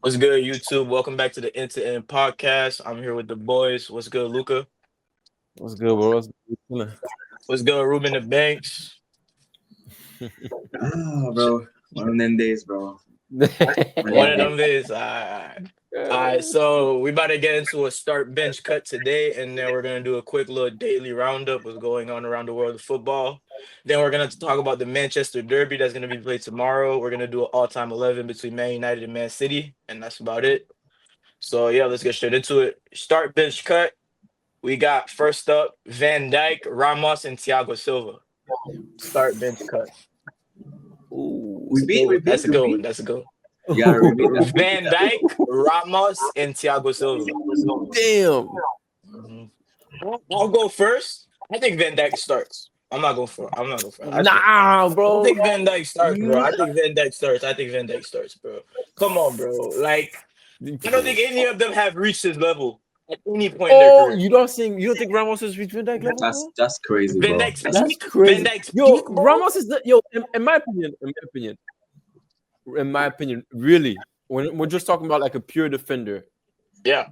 What's good, YouTube? Welcome back to the End to End podcast. I'm here with the boys. What's good, Luca? What's good, bro? What's good? What's good, Ruben the Banks? Bro, one of them days, bro. One of them is. All right. So we about to get into a start bench cut today, and then we're gonna do a quick little daily roundup what's going on around the world of football. Then we're gonna talk about the Manchester Derby that's gonna be played tomorrow. We're gonna do an all-time 11 between Man United and Man City, and that's about it. So yeah, let's get straight into it. Start bench cut. We got first up Van Dijk, Ramos, and Thiago Silva. Start bench cut. Ooh, That's a good one. That's a good one. Yeah, repeat that. Van Dijk, Ramos, and Thiago Silva. damn. I'll go first. I think Van Dijk starts. I'm not going for. Nah, I bro. think Van Dijk starts, bro. I think Van Dijk starts, bro. Come on, bro. Like, I don't think any of them have reached his level at any point in their Oh, career. you don't think Ramos has reached Van Dijk level? That's crazy, Van bro. Dijk's That's peak. crazy. Van Dijk's Yo, peak, bro. Ramos is the in my opinion, really. When we're just talking about like a pure defender, Yeah.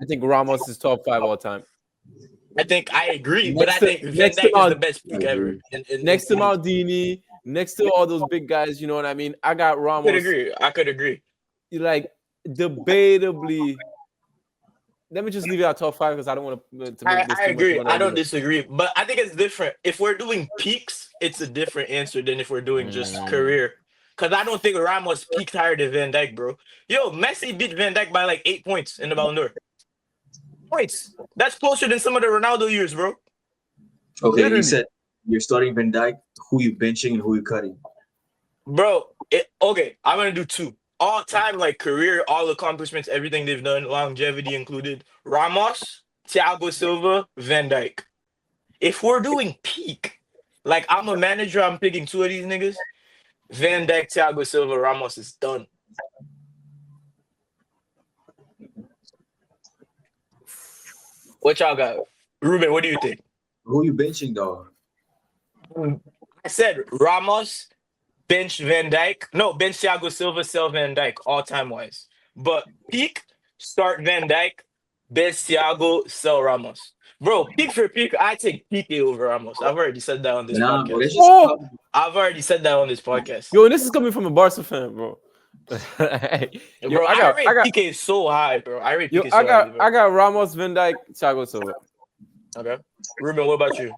I think Ramos is top 5 all time. I agree, but I Next to- think Van next to Dijk is Mal- the best peak ever. Next to Maldini, next to all those big guys, you know what I mean? I got Ramos. I could agree. Like debatably. Let me just leave it at top 5 because I don't want to make I this too agree. much I don't disagree, but I think it's different. If we're doing peaks, it's a different answer than if we're doing just career. Because I don't think Ramos peaked higher than Van Dijk, bro. Yo, Messi beat Van Dijk by like 8 points in the Ballon d'Or. Points. That's closer than some of the Ronaldo years, bro. Okay, Literally. you said you're starting Van Dijk. Who you benching and who you cutting? Bro, okay, I'm going to do two. All time, like career, all accomplishments, everything they've done, longevity included. Ramos, Thiago Silva, Van Dijk. If we're doing peak, like I'm a manager, I'm picking two of these niggas. Van Dijk, Thiago Silva, Ramos is done. What y'all got? Ruben, what do you think? Who you benching though? I said Ramos, bench Van Dijk. No, bench Thiago Silva, sell Van Dijk, all time wise. But peak, start Van Dijk, bench Thiago, sell Ramos. Bro, peak for peak, I take PK over Ramos. I've already said that on this Nah, bro. podcast. That's just Oh! I've already said that on this podcast. Yo, and this is coming from a Barca fan, bro. Bro, I rate PK so high, bro. I rate PK so high. Bro. I got Ramos, Van Dijk, Thiago Silva. Okay. Ruben, what about you?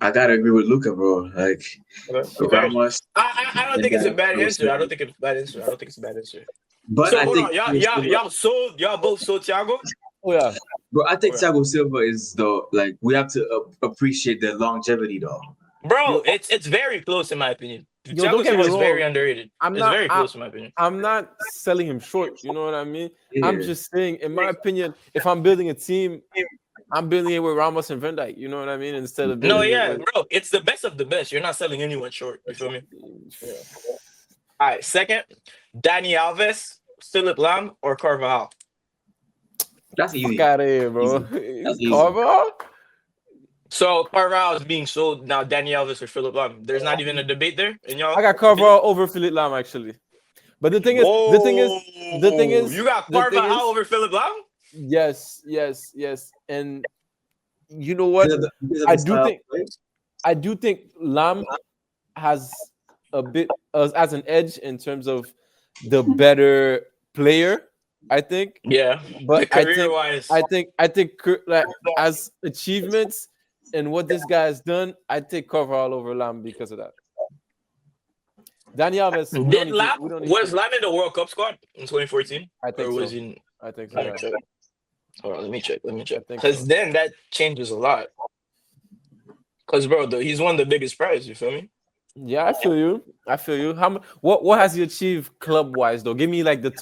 I gotta agree with Luca, bro. Like Okay. Ramos, I don't think it's a bad answer. I don't think it's a bad answer. but So I hold think on, y'all both sold Thiago? Oh yeah. bro, I think Okay. Thiago Silva is though. Like we have to appreciate the longevity though. Bro, it's very close in my opinion. Yo, don't Thiago get me Silva is wrong. very underrated. I'm It's not- very close in my opinion. I'm not selling him short, you know what I mean? Yeah. I'm just saying, in my opinion, if I'm building a team, I'm building it with Ramos and Van Dijk, you know what I mean? Instead of No, building yeah, it with, bro. It's the best of the best. You're not selling anyone short. You feel me? Yeah. All right, second, Dani Alves, Philip Lam, or Carvajal? That's easy. Fuck out of here, bro. That's easy. Carvajal? So Carvajal is being sold now. Dani Alves or Philip Lam? There's not even a debate there, and y'all. I got Carvajal over Philip Lam actually. But the thing is, you got Carvajal over Philip Lam? yes. And you know what? Because of the I do style think- of play. I do think Lam has a bit as an edge in terms of the better player. I think, Yeah, but I think career-wise, like as achievements and what this guy has done, I take Carvajal over Lam because of that. Dani Alves, was Lam in the World Cup squad in 2014? I think Or was so. he? I think so. Let me yeah. check. Hold on, let me check. I think Because so. then that changes a lot. Because bro, he's won the biggest prize. You feel me? Yeah, I feel you. What has he achieved club wise though? Give me like the He's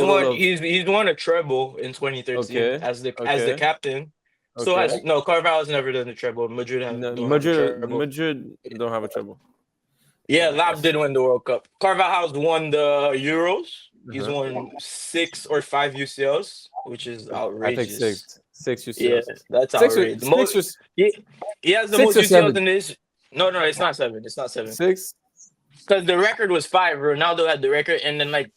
total won. of, He's won a treble in 2013 Okay, as the okay. captain. So Okay. no, Carvalho's never done the treble. Madrid No, don't have a Madrid treble. don't have a trouble. Yeah, Lam did win the World Cup. Carvalho's won the Euros. He's Uh-huh. won 6 or 5 UCLs, which is I think outrageous. six you Yeah, see. that's Six outrageous. He has the Six most or UCLs seven? in this. No, it's not 7. It's not 7. Six. Because the record was 5. Ronaldo had the record, and then like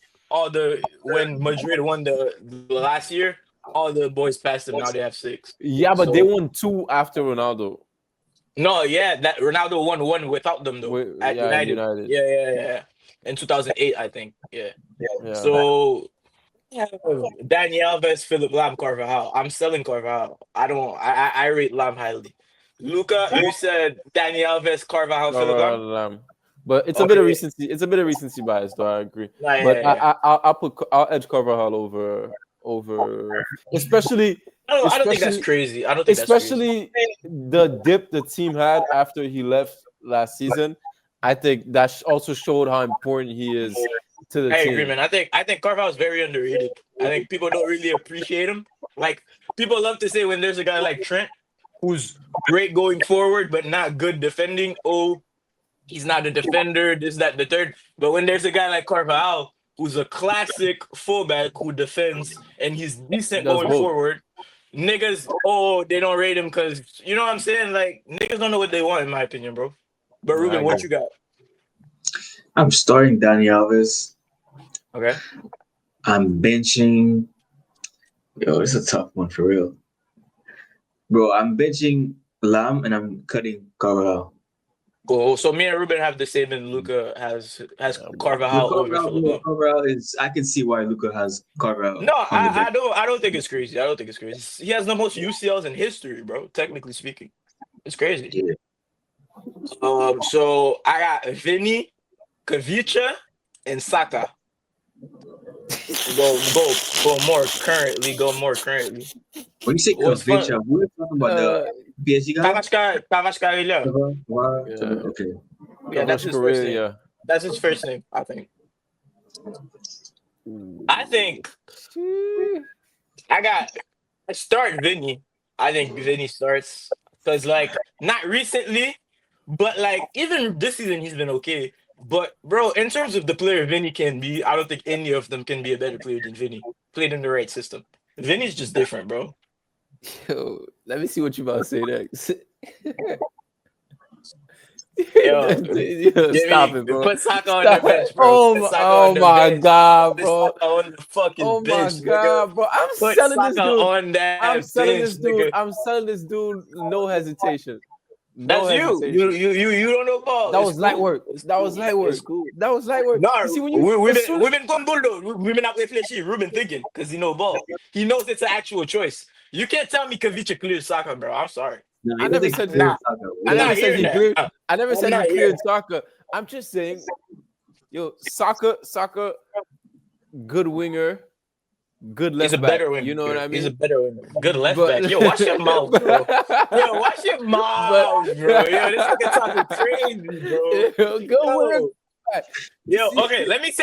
when Madrid won the last year, all the boys passed him. Now they have 6. Yeah, but So they won 2 after Ronaldo. no, yeah, that Ronaldo won one without them though at Yeah, in United. United. Yeah. In 2008, I think. Yeah. Yeah. So yeah, Dani Alves, Philip Lam, Carvajal. I'm selling Carvajal. I don't. I rate Lam highly. Luca, you said Dani Alves, Carvajal, Philip Lam. But it's a bit of Okay. recency. It's a bit of recency bias, though. I agree. Nah, But yeah. I'll edge Carvajal over, especially I don't think that's crazy. I don't think that's crazy. especially the dip the team had after he left last season. I think that also showed how important he is to the I team. agree, man. I think Carvajal is very underrated. I think people don't really appreciate him. Like people love to say when there's a guy like Trent who's great going forward but not good defending. Oh, he's not a defender. This, that, the third. But when there's a guy like Carvajal who's a classic fullback who defends and he's decent Does going both. forward, niggas, they don't rate him because you know what I'm saying. Like niggas don't know what they want, in my opinion, bro. But I Ruben, what agree. you got? I'm starting Dani Alves. Okay. I'm benching. Yo, it's a tough one for real. Bro, I'm benching Lam and I'm cutting Carvajal. Cool. So me and Ruben have the same, and Luca has Carvajal over Philip Lam. Carvajal is. I can see why Luca has Carvajal. No, on the bench. I don't think it's crazy. I don't think it's crazy. He has the most UCLs in history, bro. Technically speaking, it's crazy. Yeah. So I got Vinny, Kavicha, and Saka. Go more currently. When you say What's fun- Kavicha, we're talking about the PSG guy. Kavashka. Okay. Yeah, that's his first name. That's his first name, I think. I think I start Vinny. I think Vinny starts because like not recently, but like even this season he's been okay. But bro, in terms of the player Vinny can be, I don't think any of them can be a better player than Vinny. Played in the right system. Vinny's just different, bro. Yo, let me see what you about to say next. Yo, Stop it, bro. Put Saka on the bench, bro. Oh my god, bro. Put Saka on the fucking bench, god, bro. I'm Put selling this Saka dude. on that I'm selling bench, this dude. nigga. I'm selling this dude. No hesitation. That's you. You don't know ball. That It's was light cool. work. That was light work. It's cool. That was light work. No, You see, when you, we've as soon been going bulldog. We've been out with flashy. Ruben thinking because he know ball. He knows it's an actual choice. You can't tell me Kavicha cleared Saka, bro. I'm sorry. No, I never said Nah. I never said he hearing cleared. that. I never I'm said not he hearing cleared soccer. I'm just saying, yo, soccer, good winger, good left He's a back. better winger. You know what I mean? He's a better winger. Good left But- back. Yo, watch your mouth, bro. Yo, watch your mouth, bro. Yo, this nigga talking crazy, bro. Yo, good winger. Yo, See- okay. Let me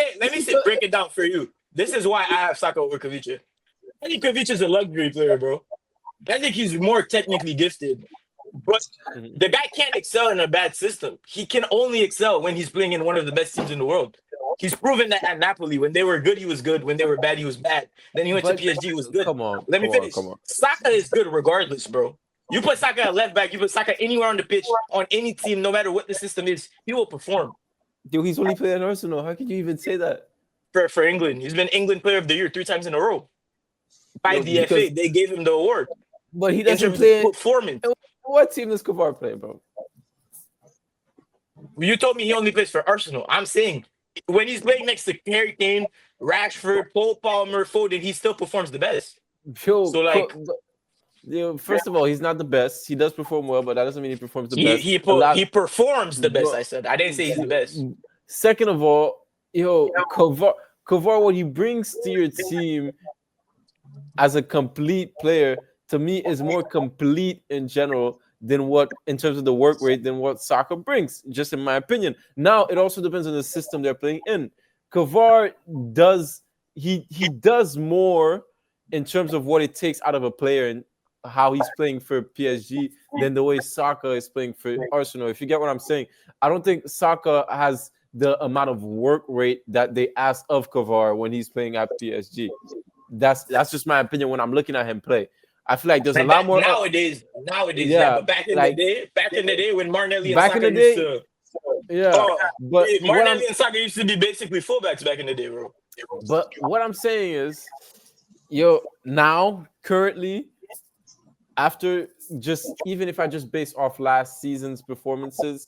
break it down for you. This is why I have Saka over Kavicha. I think Kavicha's a luxury player, bro. I think he's more technically gifted. But the guy can't excel in a bad system. He can only excel when he's playing in one of the best teams in the world. He's proven that at Napoli. When they were good, he was good. When they were bad, he was bad. Then he went to PSG, he was good. Come on. Let me finish. Come on. Saka is good regardless, bro. You put Saka at left back, you put Saka anywhere on the pitch, on any team, no matter what the system is, he will perform. Yo, he's only playing Arsenal. How could you even say that? For England. He's been England Player of the Year 3 times in a row. By Yo, the FA, they gave him the award. But he In doesn't terms of play. performance. What team does Kavar play, bro? You told me he only plays for Arsenal. I'm saying when he's playing next to Harry Kane, Rashford, Cole Palmer, Foden, he still performs the best. Yo, So, like- first of all, he's not the best. He does perform well, but that doesn't mean he performs the He best. he performs the best. Bro. I said. I didn't say he's the best. Second of all, Kavar, what he brings to your team as a complete player, to me, is more complete in general than what, in terms of the work rate, than what Saka brings, just in my opinion. Now, it also depends on the system they're playing in. Kavar does more in terms of what it takes out of a player and how he's playing for PSG than the way Saka is playing for Arsenal. If you get what I'm saying, I don't think Saka has the amount of work rate that they ask of Kavar when he's playing at PSG. That's just my opinion when I'm looking at him play. I feel like there's a lot more nowadays. Yeah, But back in like- the day when Martinelli and Back Saka in the used day, to, yeah. oh, But what Martinelli and Saka used to be basically fullbacks back in the day, bro. But what I'm saying is, yo, now currently, after just even if I just base off last season's performances,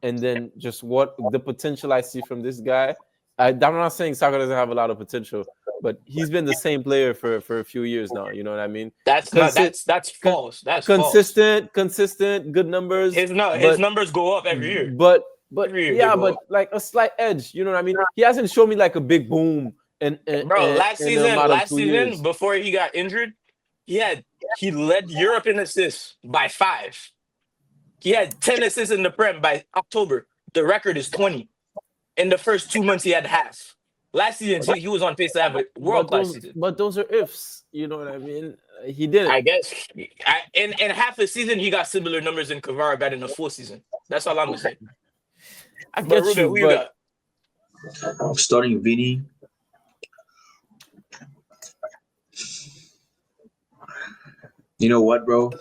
and then just what the potential I see from this guy, I'm not saying Saka doesn't have a lot of potential, but he's been the same player for a few years now. You know what I mean? That's not that's Con- false. That's false. consistent, good numbers. His numbers go up every year. But Every year they yeah, go but up. like a slight edge. You know what I mean? He hasn't shown me like a big boom Bro, in a matter of last 2 season years. before he got injured, he led Europe in assists by 5. He had 10 assists in the Prem by October. The record is 20. In the first 2 months, he had half. Last season, he was on pace to have a world class season. But those are ifs. You know what I mean? He didn't. I guess in half a season, he got similar numbers in Kvara got in a full season. That's all I'm gonna say. I But get Ruben, you, who you but got? Starting Vinny. You know what, bro?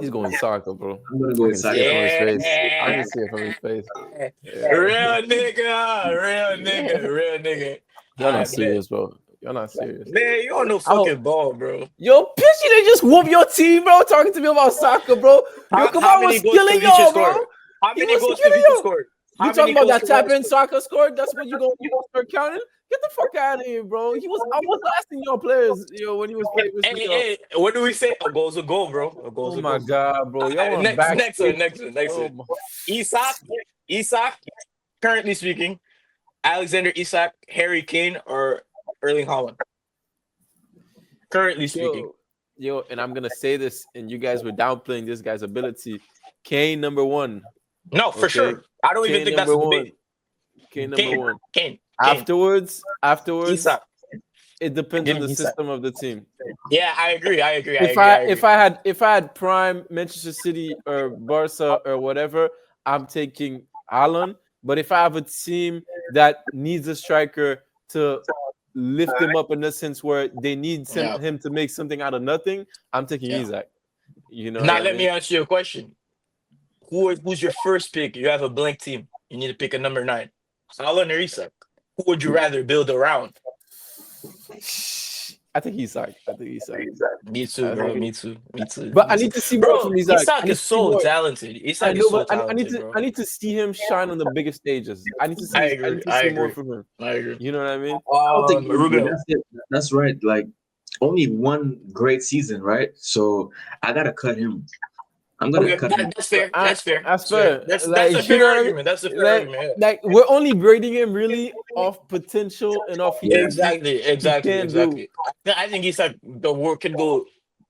he's going soccer, bro. I'm gonna go I with can see it Saka. from his face. I Yeah. can see it from his face. Real nigga. Y'all I not bet. serious, bro. Y'all not serious. Man, you on no fucking ball, bro. Yo, Pitchy, they just whoop your team, bro. Talking to me about soccer, bro. Yo, How Kamara was many goals killing Kavicha y'all, bro. scored? How He many was goals killing Kavicha y'all. scored? You How talking many about that goals tap Kamara in soccer scored? That's what you gonna start counting? Get the fuck out of here, bro. I was asking your players, when he was playing this week. Hey, what do we say? A goal's a goal, bro. A goal's Oh a my goal. god, bro. Y'all want Next backstage. one. Oh my. Isak, currently speaking, Alexander Isak, Harry Kane, or Erling Haaland. Currently speaking. Yo, and I'm gonna say this, and you guys were downplaying this guy's ability. Kane number 1. No, for Okay. sure. I don't even Kane think that's a number debate. 1. Kane number 1. Kane. Afterwards, Isak. it depends Give on me the Isak. system of the team. Yeah, I agree. If I had prime Manchester City or Barca or whatever, I'm taking Haaland. But if I have a team that needs a striker to lift them up in the sense where they need him to make something out of nothing, I'm taking Isak. You know. Now let me ask you a question. Who's your first pick? You have a blank team. You need to pick a number 9. Haaland or Isak? Who would you rather build around? I think Isak. Me too, bro. Me too. But I need to see more from Isak. Isak is so talented. I need to see him shine on the biggest stages. I need to see. I agree. I need to see more from him. I agree. You know what I mean? I don't think Ruben. that's it. That's right. Like only one great season, right? So I gotta cut him. I'm gonna cut him. That's fair. That's fair. That's fair. That's Like, a fair argument. That's a fair argument. Like we're only grading him really off potential and off. Exactly. I think he's like the world could go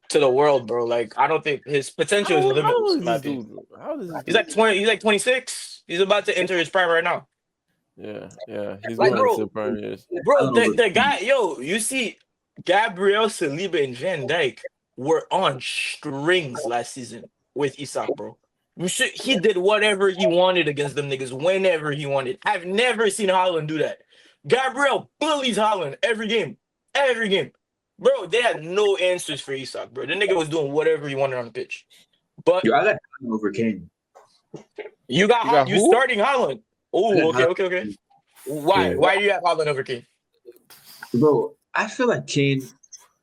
to the world, bro. Like I don't think his potential is limitless. He's like 20. He's like 26. He's about to enter his prime right now. Yeah. He's like, going into prime years. Bro, the guy, you see, Gabriel, Saliba, and Van Dijk were on strings last season with Isak, bro. He did whatever he wanted against them niggas whenever he wanted. I've never seen Haaland do that. Gabriel bullies Haaland every game. Bro, they had no answers for Isak, bro. The nigga was doing whatever he wanted on the pitch. But I got Haaland over Kane. You starting Haaland. Oh, okay. Why? Yeah. Why do you have Haaland over Kane? Bro, I feel like Kane.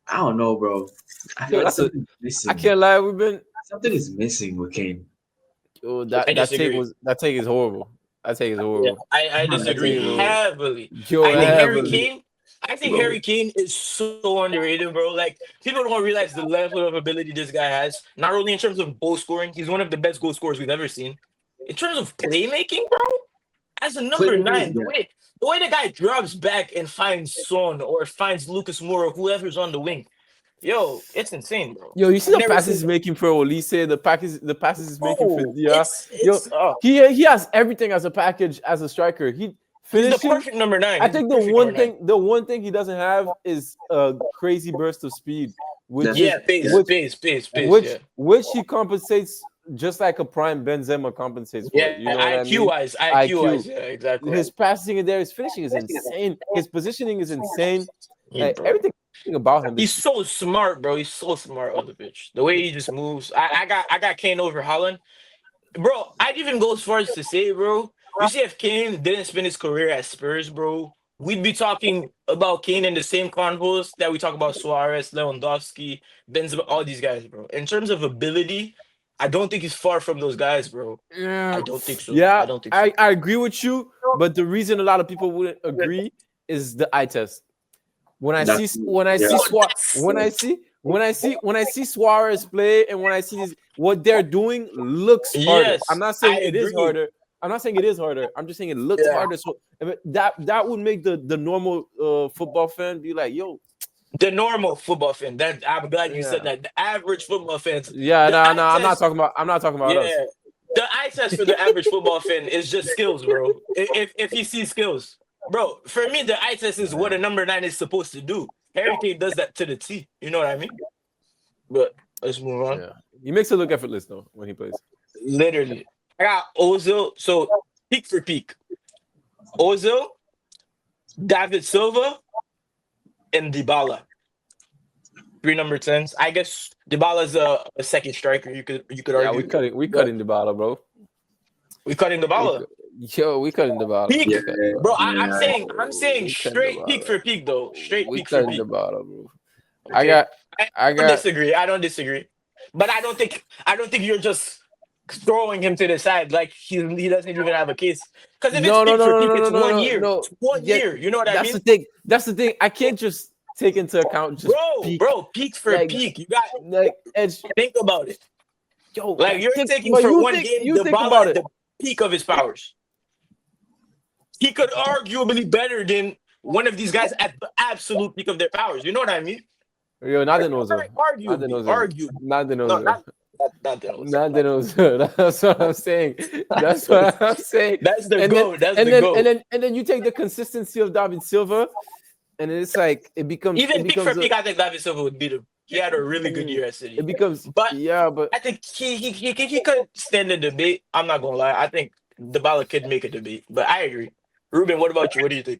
I don't know, bro. I feel like something's missing. I can't lie. Something is missing with Kane. Oh, that take is horrible. That take is horrible. Yeah, I disagree heavily. I think Harry Kane is so underrated, bro. Like people don't realize the level of ability this guy has. Not only in terms of goal scoring, he's one of the best goal scorers we've ever seen. In terms of playmaking, bro, as a number 9, the way the guy drops back and finds Son or finds Lucas Moura, whoever's on the wing. Yo, it's insane, bro. Yo, you see the passes he's making for Olise, the passes he's making for Dia. He has everything as a package as a striker. He's the perfect number 9. I think the one thing he doesn't have is a crazy burst of speed. Which he compensates just like a prime Benzema compensates for. Yeah, you know IQ-wise, yeah, exactly. His passing in there, his finishing is insane. His positioning is insane. Yeah, everything about him. He's so smart, bro. He's so smart on the pitch. The way he just moves. I got Kane over Haaland. Bro, I'd even go as far as to say, bro, you see if Kane didn't spend his career at Spurs, bro, we'd be talking about Kane in the same convos that we talk about Suarez, Lewandowski, Benzema, all these guys, bro. In terms of ability, I don't think he's far from those guys, bro. I Yeah, don't think so. I yeah, don't think so. I agree with you, but the reason a lot of people wouldn't agree is the eye test. When I see That's when I yeah. see when I see Suarez play and when I see what they're doing looks harder. I'm Yes, not I saying it is agree. harder. I'm not saying it is harder. I'm just saying it looks Yeah. harder. So that would make the normal football fan be like, yo, The normal football fan. That I'm glad you said yeah, that. The average football fans. yeah, The no, eye I'm not test. talking about us. Yeah. The eye test for the average football fan is just skills, bro. If he sees skills, bro. For me, the eye test is what a number 9 is supposed to do. Harry Kane does that to the T. You know what I mean? But let's move on. Yeah, he makes it look effortless though when he plays. Literally, I got Ozil. So peak for peak, Ozil, David Silva, and Dybala. 3 number 10s. I guess Dybala's a second striker. You could Yeah, argue. we cutting the ball, bro. We cutting Dybala. We cutting the ball. Peak, Yeah, bro. yeah. I'm saying We cutting the straight peak ball. for peak though. Straight We peak for cutting the peak. ball, bro. Okay? I don't got disagree. I don't disagree. But I don't think you're just throwing him to the side like he doesn't even have a case. Because if it's no, peak for peak, no, it's no, 1 no, year. no. It's 1 Yeah, year. You know what I that's mean? the thing. That's the thing. I can't just take into account just peak. Bro, peak for Like- peak. You got Like Edge, think about it. yo, Like you're think- taking but for you one think- game you the think ball about at it. the peak of his powers. He could arguably better than one of these guys at the absolute peak of their powers. You know what I mean? Yo, not the nose. Arguably. Not the No, nose. not the Ozil. Not the nose. That's what I'm saying. That's what I'm saying. That's the And goal. That's and the then goal. and then you take the consistency of David Silva, and it's like it becomes Even it peak becomes for peak, I think David Silva would beat him. He had a really good year at City. it becomes But yeah, but I think he could stand the debate. I'm not gonna lie. I think Dybala could make a debate. But I agree. Ruben, what about you? What do you think?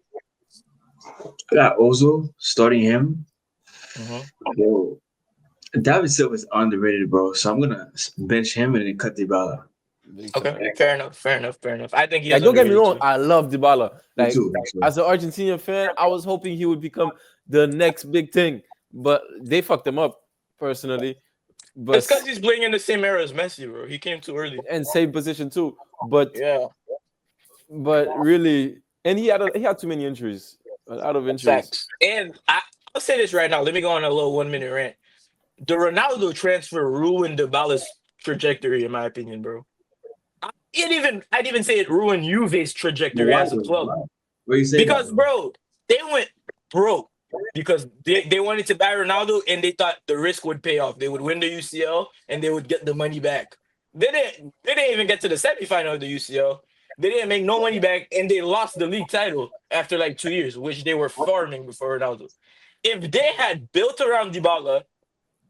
I got Ozil starting him. Mm-hmm. Yo, David Silva is underrated, bro. So I'm gonna bench him and then cut Dybala. Okay, fair enough. I think he like, is don't get me underrated wrong, too. I love Dybala. Me Like too. as an Argentinian fan, I was hoping he would become the next big thing, but they fucked him up personally. But It's because he's playing in the same era as Messi, bro. He came too early. and same position too. But Yeah, really, and he had too many injuries. A lot of injuries. facts. And I'll say this right now. Let me go on a little 1 minute rant. The Ronaldo transfer ruined Dybala's trajectory, in my opinion, bro. I'd even say it ruined Juve's trajectory as a club. What you say? Because, bro, they went broke because they wanted to buy Ronaldo and they thought the risk would pay off. They would win the UCL and they would get the money back. They didn't even get to the semifinal of the UCL. They didn't make no money back and they lost the league title after like 2 years, which they were farming before Ronaldo. If they had built around Dybala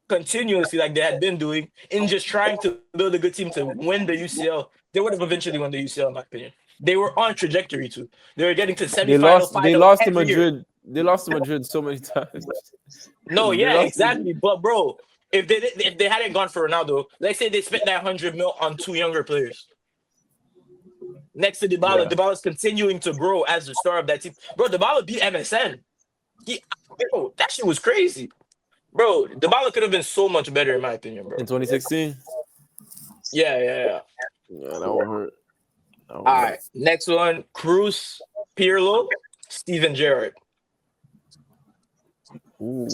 continuously like they had been doing and just trying to build a good team to win the UCL, they would have eventually won the UCL, in my opinion. They were on trajectory too. They were getting to semifinal. They lost to every year. Madrid. They lost to Madrid so many times. No, They yeah, lost to- exactly. But bro, if they hadn't gone for Ronaldo, let's say they spent that 100 mil on 2 younger players. Next to Dybala, Yeah. Dybala's continuing to grow as the star of that team. Bro, Dybala beat MSN. Bro, that shit was crazy. Bro, Dybala could have been so much better in my opinion, bro. In 2016. Yeah. Yeah, that one hurt. All right, next one: Cruz, Pirlo, Steven Gerrard. Ooh.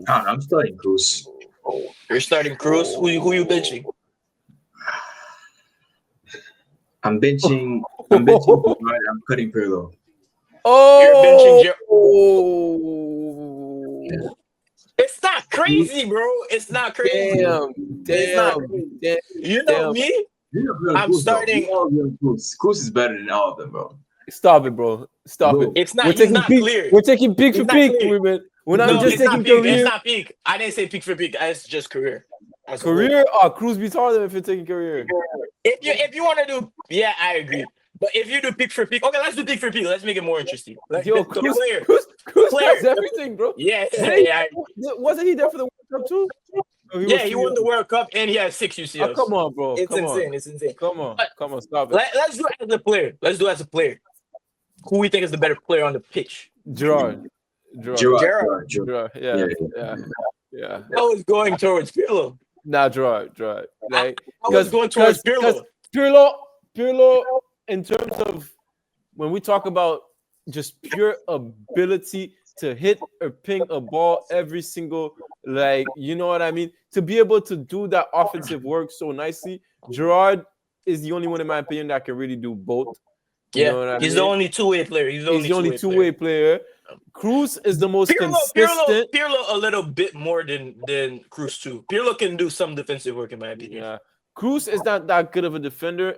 I don't know, I'm starting Cruz. You're starting Cruz. Who you benching? I'm benching. I'm cutting Pirlo. Oh, You're benching Gerrard. Oh, It's not crazy, bro. It's not crazy. damn. You know me. I'm starting- Cruz is better than all of them, bro. Stop it, bro. Stop Bro. it. It's not. We're He's taking not peak. clear. We're taking peak He's for not peak, clear. women. We're not No, just it's not taking peak. career. It's not peak. I didn't say peak for peak. It's just career. As a whole. Career? Oh, Cruz beats harder if you're taking career. If you want to do, yeah, I agree. But if you do pick for pick, okay, let's do pick for pick. Let's make it more interesting. Like, Yo, the Cruz player. has everything, bro. Yeah. Wasn't he there for the World Cup too? Oh, He won the World Cup and he has 6 UCLs. Oh, come on, bro. It's come insane. on. It's insane. Come on. But- Come on. Stop it. Let's do it as a player. who we think is the better player on the pitch. Gerard. Gerard. Yeah. I was going towards Pirlo. Nah, Gerard. Like, I was going towards Pirlo. Pirlo, in terms of when we talk about just pure ability to hit or ping a ball every single, like, you know what I mean? To be able to do that offensive work so nicely, Gerard is the only one, in my opinion, that can really do both. You know what I he's mean? the only two-way player. He's the only two-way player. Cruz is the most consistent. Pirlo a little bit more than Cruz too. Pirlo can do some defensive work, in my opinion. Yeah. Cruz is not that good of a defender,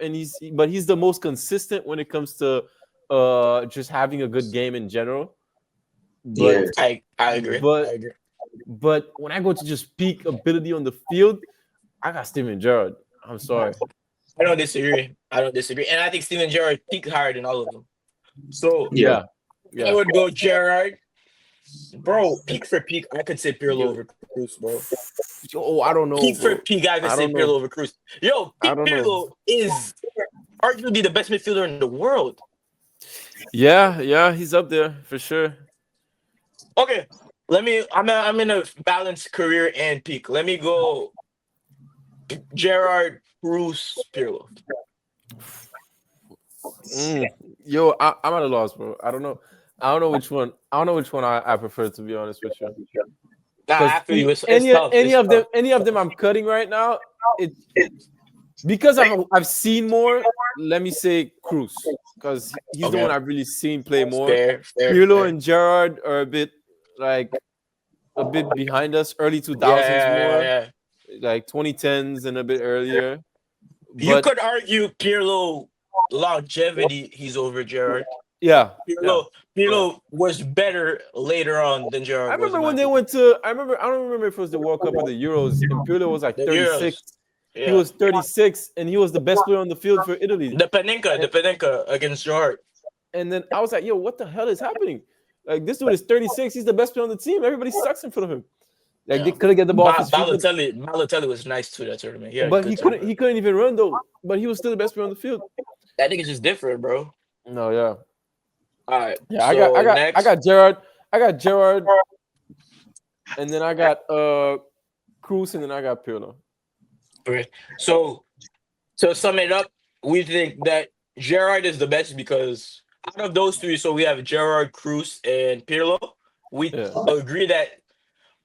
but he's the most consistent when it comes to just having a good game in general. But I agree. But when I go to just peak ability on the field, I got Steven Gerrard. I'm sorry. I don't disagree. And I think Steven Gerrard peaked higher than all of them. So yeah. I would go Gerrard. Bro, peak for peak, I could say Pirlo over Cruz, bro. Oh, I don't know. Peak for peak, I could say Pirlo over Cruz. Yo, peak Pirlo is arguably the best midfielder in the world. Yeah, he's up there for sure. Okay, I'm in a balanced career and peak. Let me go Gerrard, Cruz, Pirlo. Yo, I'm at a loss, bro. I don't know which one. I prefer, to be honest with you. Any of them I'm cutting right now. Because I've seen more. Let me say Cruz, because he's the one I've really seen play more. Pirlo and Gerrard are a bit behind us. Early 2000s more, like 2010s and a bit earlier. You could argue Pirlo longevity. He's over Gerrard. Yeah, Pirlo was better later on than Gerrard. I remember when they went to. I don't remember if it was the World Cup or the Euros, and Pirlo was like 36. Yeah. He was 36, and he was the best player on the field for Italy. The Panenka against Gerrard. And then I was like, yo, what the hell is happening? Like, this dude is 36. He's the best player on the team. Everybody sucks in front of him. Like, they couldn't get the ball. Balotelli was nice too that tournament. Yeah, but he couldn't even run though. But he was still the best player on the field. I think it's just different, bro. No, yeah. All right. Yeah, I got Gerrard, and then I got Cruz, and then I got Pirlo. Okay. So to sum it up, we think that Gerrard is the best because out of those three, so we have Gerrard, Cruz, and Pirlo. We agree that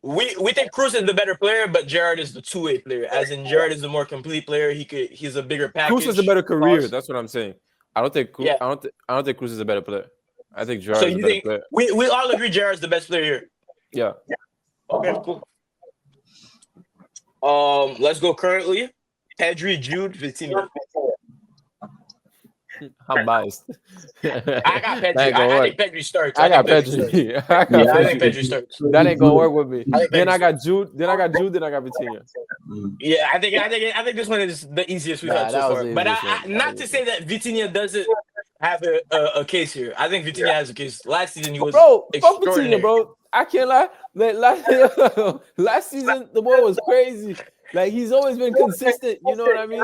we think Cruz is the better player, but Gerrard is the two-way player. As in, Gerrard is the more complete player. He's a bigger package. Cruz has a better career. That's what I'm saying. I don't think Cruz is a better player. I think Gerrard is a better player. We all agree Gerrard's the best player here. Yeah. Okay, cool. Let's go currently. Pedri, Jude, Vitinha. I'm biased. I got Pedri. I think Pedri starts. I think Pedri starts. That ain't gonna work with me. Then I got Jude. Then I got Vitinha. Yeah, I think this one is the easiest we've had so far. But not to say that Vitinha doesn't have a case here. I think Vitinha has a case. Last season he was fuck Vitinha, bro. I can't lie. Last season the boy was crazy. Like, he's always been consistent. You know what I mean?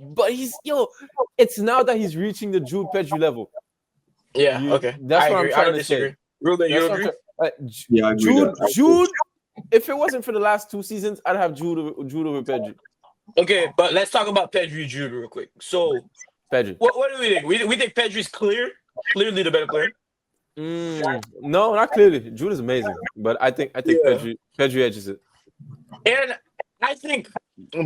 But it's now that he's reaching the Jude Pedri level. Yeah, okay. That's what I'm trying to say. Ruben, you agree? Yeah, I agree. Jude, if it wasn't for the last 2 seasons, I'd have Jude over Pedri. Okay, but let's talk about Pedri Jude real quick. So, Pedri. What do we think? We think Pedri's clearly the better player? No, not clearly. Jude is amazing, but I think Pedri edges it. And I think,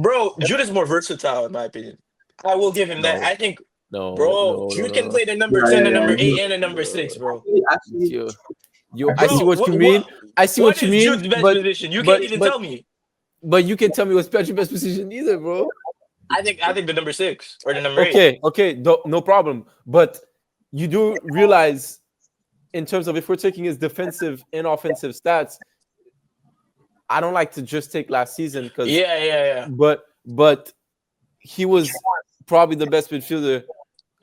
bro, Jude is more versatile in my opinion. I will give him that. I think, Jude can play the number 10, the number 8, and the number 6, bro. Yo, I see what you mean. I see what you mean. Jude's best position? You can't even tell me. But you can't tell me what's Pedri's best position either, bro. I think the number 6 or the number 8. Okay, no problem. But you do realize, in terms of if we're taking his defensive and offensive stats, I don't like to just take last season because But he was probably the best midfielder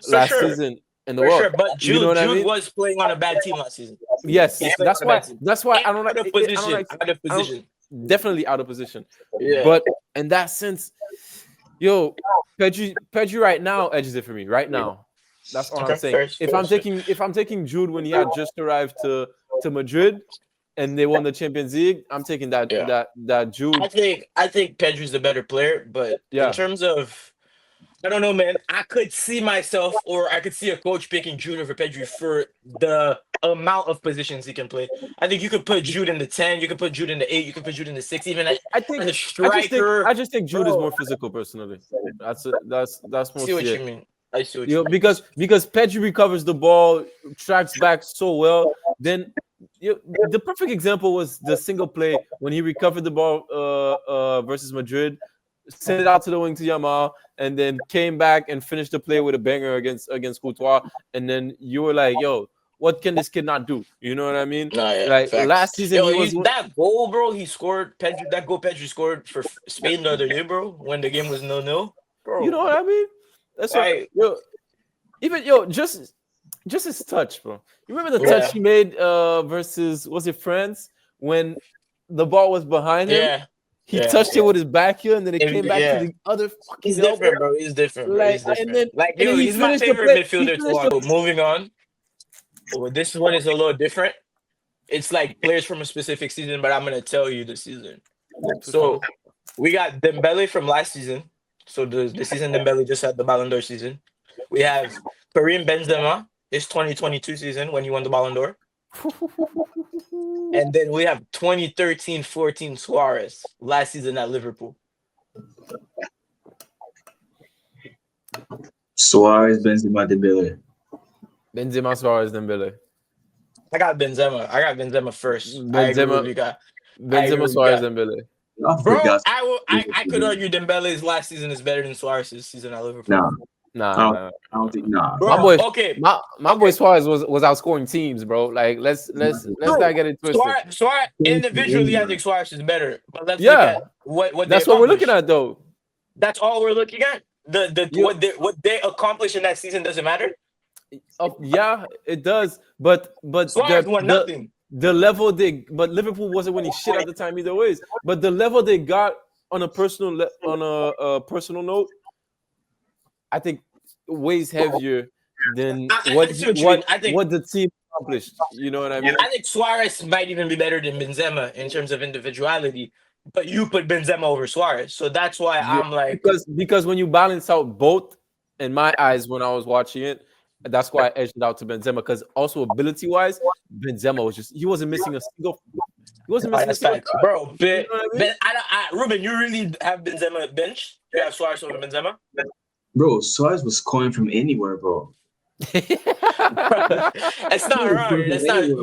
last season in the world. Sure. But Jude was playing on a bad team last season. Yes, that's why I don't like out of position. Definitely out of position. Yeah. But in that sense, Pedri right now edges it for me right now. That's all Okay, I'm saying. fair, If I'm taking Jude when he had just arrived to Madrid and they won the Champions League, I'm taking that Yeah. Jude. I think Pedri's the better player, but in Yeah. terms of I don't know, man. I could see myself, or I could see a coach picking Jude over Pedri for the amount of positions he can play. I think you could put Jude in the 10, you could put Jude in the 8, you could put Jude in the 6, even as I think a striker. I just think Jude is Bro, more physical personally. That's I see what mostly you it. mean. I see what you mean. Because Pedri recovers the ball, tracks back so well. Then the perfect example was the single play when he recovered the ball versus Madrid, sent it out to the wing to Yamal, and then came back and finished the play with a banger against Courtois. And then you were like, "Yo, what can this kid not do?" You know what I mean? Nah, yeah, Like facts. last season, Yo, he was that goal, bro. He scored. That goal Pedri scored for Spain the other day, bro. When the game was 0-0, bro. You know what I mean? That's Right. what just his touch, bro. You remember the touch Yeah. he made versus was it France when the ball was behind him? Yeah. He Yeah. touched it with his back heel, and then it came back Yeah. to the other fucking He's elbow. different, bro. He's different, bro. Like, He's different. and then Like, and yo, then he he's my finished the favorite play. midfielder to watch. Moving on. Well, this one is a little different. It's like players from a specific season, but I'm gonna tell you the season. So we got Dembele from last season. So the season Dembele just had the Ballon d'Or season. We have Karim Benzema, his 2022 season when he won the Ballon d'Or. And then we have 2013-14 Suarez last season at Liverpool. Suarez, Benzema, Dembele. Benzema, Suarez, Dembele. I got Benzema first. I agree with you guys. Benzema, Suarez, Dembele. Bro, I could argue Dembele's last season is better than Suarez's season at Liverpool. Nah. I don't think. Nah. Bro, My boy, okay. My boy Suarez was outscoring teams, bro. Like let's not get it twisted. Suarez individually, I think Suarez is better. But let's Yeah. look at what That's they what we're looking accomplished. at, though. That's all we're looking at. What they accomplished in that season doesn't matter. Yeah, it does. But Suarez won nothing. the level but Liverpool wasn't winning shit at the time either ways. But the level they got on a personal note, I think weighs heavier than what the team accomplished. You know what I mean? I think Suarez might even be better than Benzema in terms of individuality, but you put Benzema over Suarez, so that's why I'm like because when you balance out both, in my eyes, when I was watching it, that's why I edged it out to Benzema. Because also ability wise, Benzema wasn't missing a single. He wasn't missing a single. Bro. Ruben, you really have Benzema bench? You have Suarez over Benzema? Bro, Suarez was scoring from anywhere, bro. It's not wrong.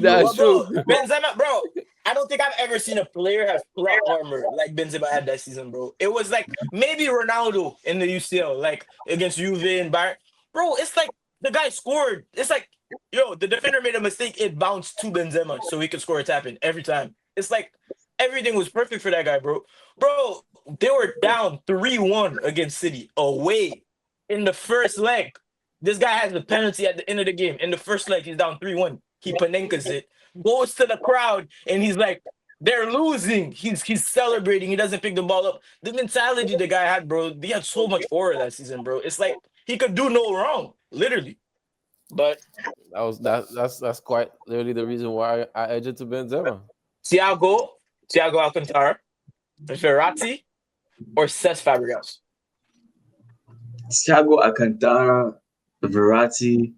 That's true. Benzema, bro. I don't think I've ever seen a player have plot armor like Benzema had that season, bro. It was like maybe Ronaldo in the UCL, like against Juve and Bayern. Bro, it's like the guy scored. It's like, yo, the defender made a mistake. It bounced to Benzema so he could score a tap in every time. It's like everything was perfect for that guy, bro. Bro, they were down 3-1 against City away in the first leg. This guy has the penalty at the end of the game. In the first leg, he's down 3-1. He Panenkas it, goes to the crowd, and he's like, they're losing. He's celebrating. He doesn't pick the ball up. The mentality the guy had, bro, he had so much aura that season, bro. It's like he could do no wrong, literally. But that's quite literally the reason why I edged it to Benzema. Thiago Alcantara, Verratti, or Cesc Fabregas? Thiago Alcantara, Verratti,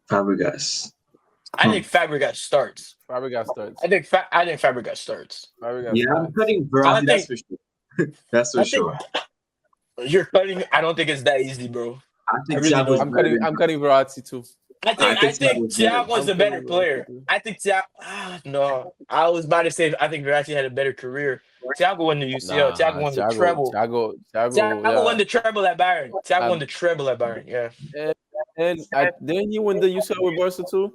Fabregas. I think Fabregas starts. Fabregas starts. I think Fabregas starts. I'm cutting Verratti. That's for sure. That's for sure. You're cutting. I don't think it's that easy, bro. I think really I'm cutting Verratti too. I think Thiago's a better player. I think Thiago. No, I was about to say I think Verratti had a better career. Thiago won the UCL. Thiago won the treble. Thiago won the treble at Bayern. Thiago won the treble at Bayern. Yeah. And didn't you win the UCL with Barca too?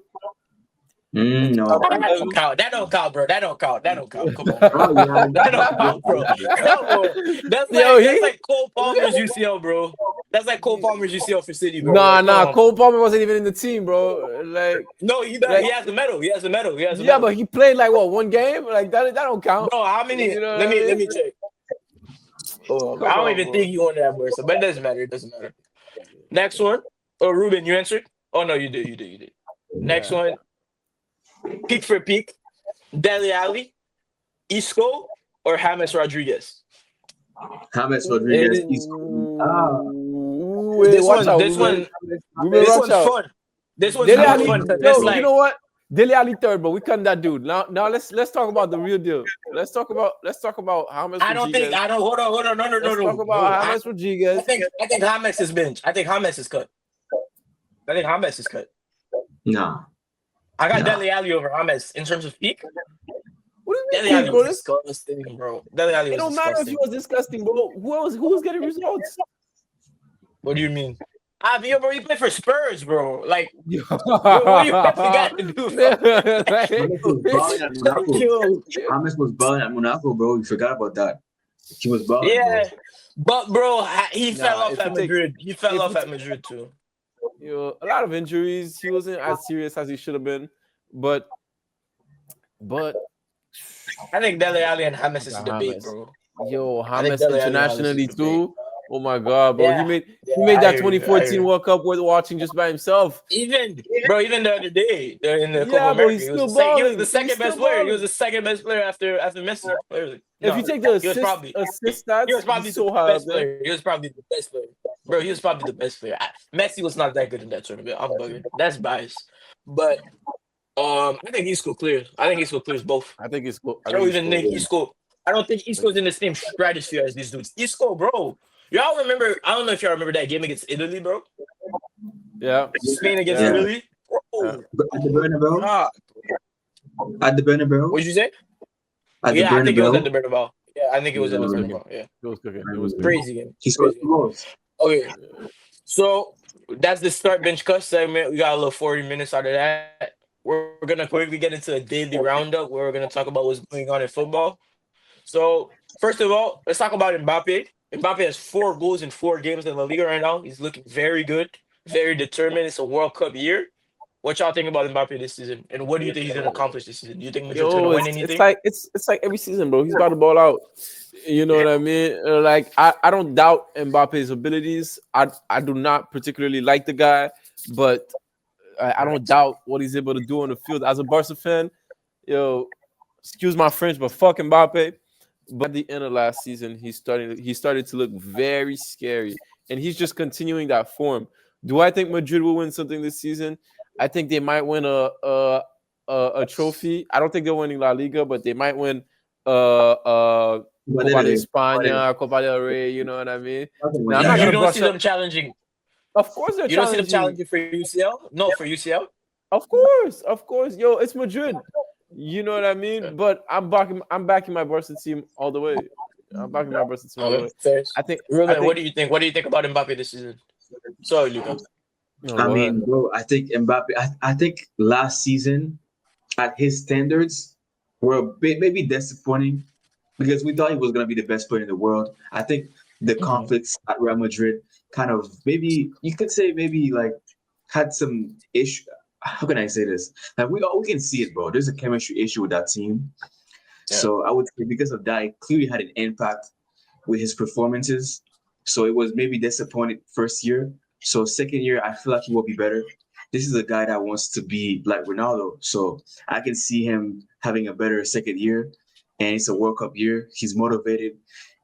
No. That don't count, bro. That don't count. Come on. That don't count, bro. Come on. That's like Cole Palmer's UCL, bro. That's like Cole Palmer's UCL for City, bro. Nah. Cole Palmer wasn't even in the team, bro. Like, no, he has the medal. He has the medal. But he played like what, one game? Like that don't count. Bro, how many? You know let me check. I don't even think he won that, bro. But it doesn't matter. Next one. Oh, Ruben, you answered. Oh no, you did. Next one, peak for peak, Dele Alli, Isco, or James Rodriguez. James Eh, Rodriguez. Wait, This watch one, out. this one, Will this watch one's out. fun. This one's Dele more Ali, fun because yo, it's you like know what? Dele Ali third, but we cutting that dude. Now let's talk about the real deal. Let's talk about James I don't think Rodriguez. I don't hold on, no. Let's talk No. about James Rodriguez. I think James is bench. I think James is cut. I think James is cut. Nah. I got Nah. Dele Alli over James in terms of peak. What do you Dele mean, Alli bro? was disgusting, bro. Dele Alli It was don't matter if he disgusting. was disgusting, bro. Who was getting results? What do you mean? Yo, bro, you play for Spurs, bro. Like, Yo. what you got to do, bro? James was balling at Monaco. Yo. James was balling at Monaco, bro. You forgot about that. He was balling, Yeah, but bro, he fell off if at you take- Madrid. He fell if off you at Madrid too. Yo, a lot of injuries. He wasn't as serious as he should have been, but I think Dele Alli and James is a debate, James. bro. Yo, I think James Dele Alli and internationally James is a debate. too. Oh my god, bro! Yeah, he yeah, made I that hear you, I 2014 hear you. World Cup worth watching just by himself. Even the other day in the Copa Yeah, bro, America, he's he still was balling. the second He's best still player. He balling. was the second best player after Messi. If you take the he was probably assist stats, he was probably he's the so high up best there. player. He was probably the best player, bro. He was probably the best player. Messi was not that good in that tournament. I'm bugging. That's biased, but I think Isco clears. I think Isco clears both. I think it's cool. I don't even think Isco. I don't think Isco's in the same stratosphere as these dudes. Isco, bro. Y'all remember? I don't know if y'all remember that game against Italy, bro. Yeah. Spain against Yeah. Italy. Bro, At the Bernabeu? God. At the Bernabeu? What'd you say? At the Yeah, I think it was Bernabeu? at the Bernabeu. Yeah, I think it was at the Yeah. Bernabeu. Yeah, It was cooking. It was cooking. crazy game. He scored Crazy two game. goals. Okay, so that's the start bench cut segment. We got a little 40 minutes out of that. We're gonna quickly get into a daily roundup where we're gonna talk about what's going on in football. So first of all, let's talk about Mbappe. Mbappe has 4 goals in 4 games in La Liga right now. He's looking very good, very determined. It's a World Cup year. What y'all think about Mbappe this season, and what do you think he's gonna accomplish this season? Do you think Madrid's gonna win anything? It's like every season, bro. He's got the ball out. You know what I mean? Like I don't doubt Mbappe's abilities. I do not particularly like the guy, but I don't doubt what he's able to do on the field. As a Barca fan, excuse my French, but fuck Mbappe. But at the end of last season, he started to look very scary, and he's just continuing that form. Do I think Madrid will win something this season? I think they might win a trophy. I don't think they're winning La Liga, but they might win Copa de España, Copa del Rey. You know what I mean? Now, I'm not You gonna don't brush see up. them challenging. Of course, they're You don't see them challenging. challenging for UCL? No, for UCL. Of course. Yo, it's Madrid. You know what I mean? But I'm backing my Barca team all the way. I'm backing my Barca team all the way. Fair. I think. What do you think? What do you think about Mbappe this season? Sorry, Luca. No, I go mean, ahead. bro, I think Mbappe. I think last season, at his standards, were a bit maybe disappointing because we thought he was gonna be the best player in the world. I think the conflicts at Real Madrid kind of maybe you could say maybe like had some issue. How can I say this? Like we can see it, bro. There's a chemistry issue with that team. Yeah. So I would say because of that, it clearly had an impact with his performances. So it was maybe disappointed first year. So second year, I feel like he will be better. This is a guy that wants to be like Ronaldo. So I can see him having a better second year. And it's a World Cup year. He's motivated.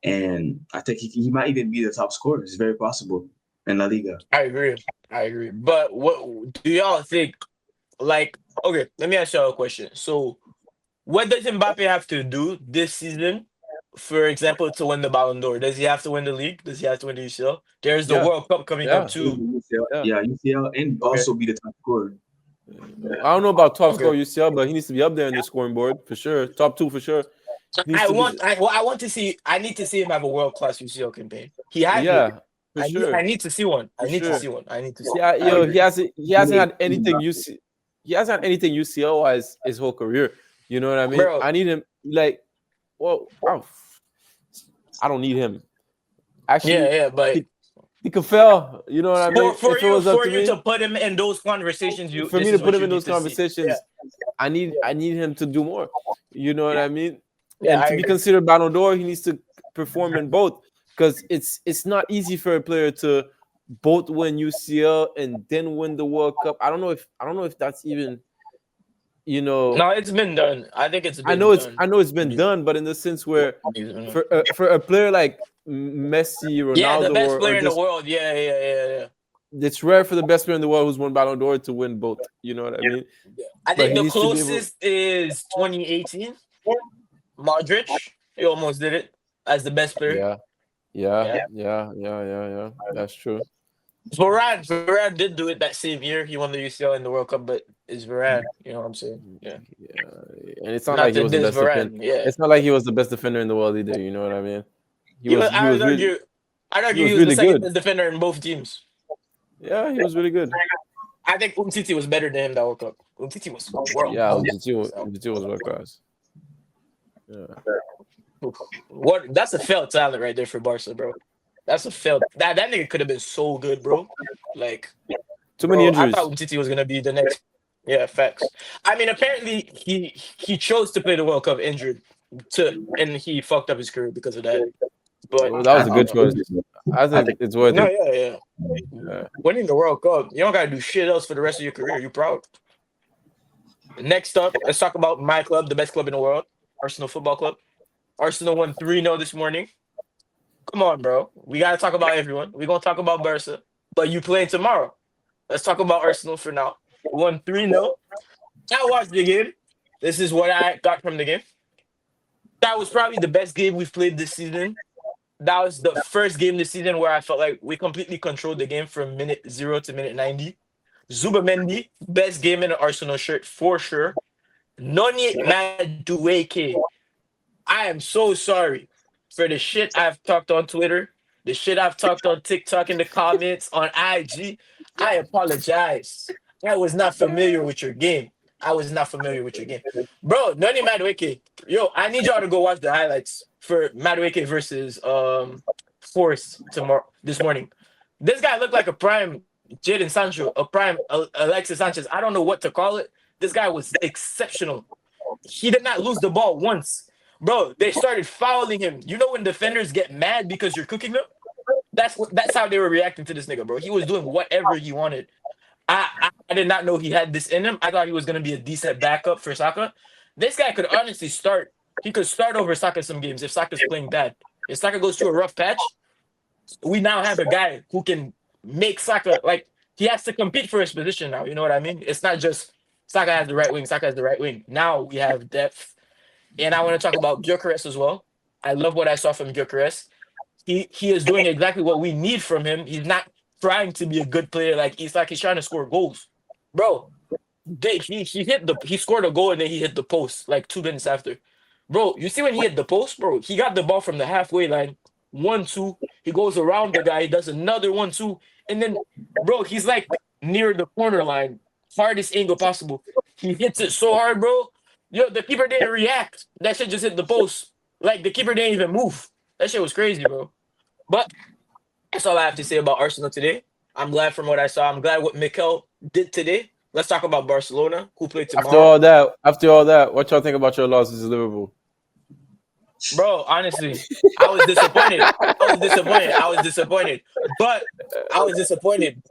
And I think he might even be the top scorer. It's very possible in La Liga. I agree. But what do y'all think? Like, okay, let me ask y'all a question. So, what does Mbappe have to do this season, for example, to win the Ballon d'Or? Does he have to win the league? Does he have to win the UCL? There's the Yeah. World Cup coming Yeah. up too. Yeah, UCL and also be the top scorer. I don't know about top Okay. score UCL, but he needs to be up there in the scoring board for sure. Top 2 for sure. He needs I to be- want to see. I need to see him have a world class UCL campaign. He has it. yeah, for sure. I need to see one. I For need sure. to see one. I need to see. Yeah, yo, agree. he hasn't had anything he hasn't had anything UCL wise his whole career. You know what I mean? Bro. I need him like, well, I don't need him. Actually, Yeah, but he could fail. You know what I mean? for If it was up you to me, to put him in those conversations, for me to put him in those conversations, I need him to do more. You know what I mean? Yeah, and I to be agree. considered Ballon d'Or, he needs to perform in both because it's not easy for a player to both win UCL and then win the World Cup. I don't know if that's even, you know. No, it's been done. I think it's I been know done. it's been done, but in the sense where for a player like Messi, Yeah, the Ronaldo, best player or in the this, world. Yeah. it's rare for the best player in the world who's won Ballon d'Or to win both. You know what I mean? I But think he the needs to be able. closest is 2018. Modric. He almost did it as the best player. Yeah, Yeah. yeah. That's true. Varane did do it that same year. He won the UCL in the World Cup, but it's Varane. You know what I'm saying? Yeah. Yeah, and it's not Not like he to was the diss best defender. Varane. Yeah. It's not like he was the best defender in the world either. You know what I mean? He was, He was really I'd he argue was he was the really second good. best defender in both teams. Yeah, he was really good. I think Umtiti was better than him that World Cup. Umtiti was world Yeah, class. Umtiti was world class. Yeah. What? That's a failed talent right there for Barca, bro. That's a failed. That nigga could have been so good, bro. Like, Too many bro, I injuries. thought Umtiti was gonna be the next. Yeah, facts. I mean, apparently he chose to play the World Cup injured, and he fucked up his career because of that. But Well, that was a good choice. I think it's worth no, it. yeah. Yeah. Winning the World Cup, you don't gotta do shit else for the rest of your career. You proud. Next up, let's talk about my club, the best club in the world, Arsenal Football Club. Arsenal won 3-0 this morning. Come on, bro. We gotta talk about everyone. We're gonna talk about Barca, but you playing tomorrow. Let's talk about Arsenal for now. Won 3-0. I watched the game. This is what I got from the game. That was probably the best game we've played this season. That was the first game this season where I felt like we completely controlled the game from minute 0 to minute 90. Zubamendi, best game in an Arsenal shirt for sure. Noni Madueke. I am so sorry for the shit I've talked on Twitter, the shit I've talked on TikTok in the comments, on IG. I apologize. I was not familiar with your game. I was not familiar with your game. Bro, Noni Madueke. Yo, I need y'all to go watch the highlights for Madueke versus Force this morning. This guy looked like a prime Jadon Sancho, a prime Alexis Sanchez. I don't know what to call it. This guy was exceptional. He did not lose the ball once. Bro, they started fouling him. You know when defenders get mad because you're cooking them? That's how they were reacting to this nigga, bro. He was doing whatever he wanted. I did not know he had this in him. I thought he was gonna be a decent backup for Saka. This guy could honestly start. He could start over Saka some games if Saka's playing bad. If Saka goes through a rough patch, we now have a guy who can make Saka like he has to compete for his position now. You know what I mean? It's not just Saka has the right wing. Saka has the right wing. Now we have depth. And I want to talk about Gyökeres as well. I love what I saw from Gyökeres. He is doing exactly what we need from him. He's not trying to be a good player like he's trying to score goals. Bro, he scored a goal and then he hit the post like 2 minutes after. Bro, you see when he hit the post, bro, he got the ball from the halfway line. 1-2. He goes around the guy, he does another 1-2. And then, bro, he's like near the corner line. Hardest angle possible. He hits it so hard, bro. Yo, the keeper didn't react. That shit just hit the post. Like, the keeper didn't even move. That shit was crazy, bro. But that's all I have to say about Arsenal today. I'm glad from what I saw. I'm glad what Mikel did today. Let's talk about Barcelona, who played tomorrow. After all that, what y'all think about your losses to Liverpool? Bro, honestly, I was disappointed.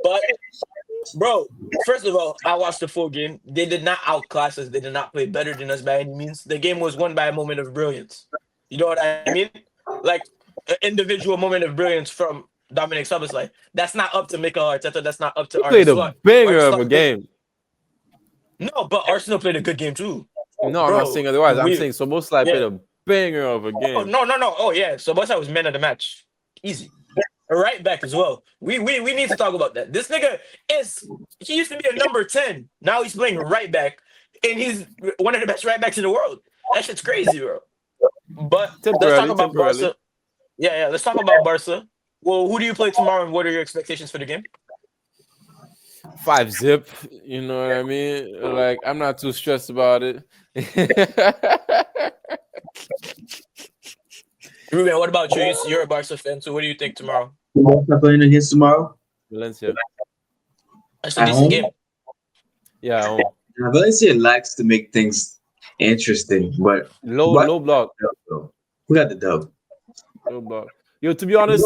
But, bro, first of all, I watched the full game. They did not outclass us. They did not play better than us by any means. The game was won by a moment of brilliance. You know what I mean? Like, an individual moment of brilliance from Dominic Szoboszlai. That's not up to Mikel Arteta. That's not up to He Arne played a Slot. banger of a game. No, but Arsenal played a good game too. No, I'm not saying otherwise. I'm saying Szoboszlai yeah. played a banger of a game. Oh, no. Oh, yeah. Szoboszlai was man of the match. Easy. A right back as well. We need to talk about that. This nigga he used to be a number 10. Now he's playing right back. And he's one of the best right backs in the world. That shit's crazy, bro. But let's talk about Barca. Yeah, let's talk about Barca. Well, who do you play tomorrow and what are your expectations for the game? 5-0, you know what I mean? Like, I'm not too stressed about it. Ruben, what about you? You're a Barca fan, so what do you think tomorrow? Who's playing against tomorrow? Valencia. That's a decent game. Yeah, home. Valencia likes to make things interesting, but low block. Who got the dub? Low block. Yo, to be honest,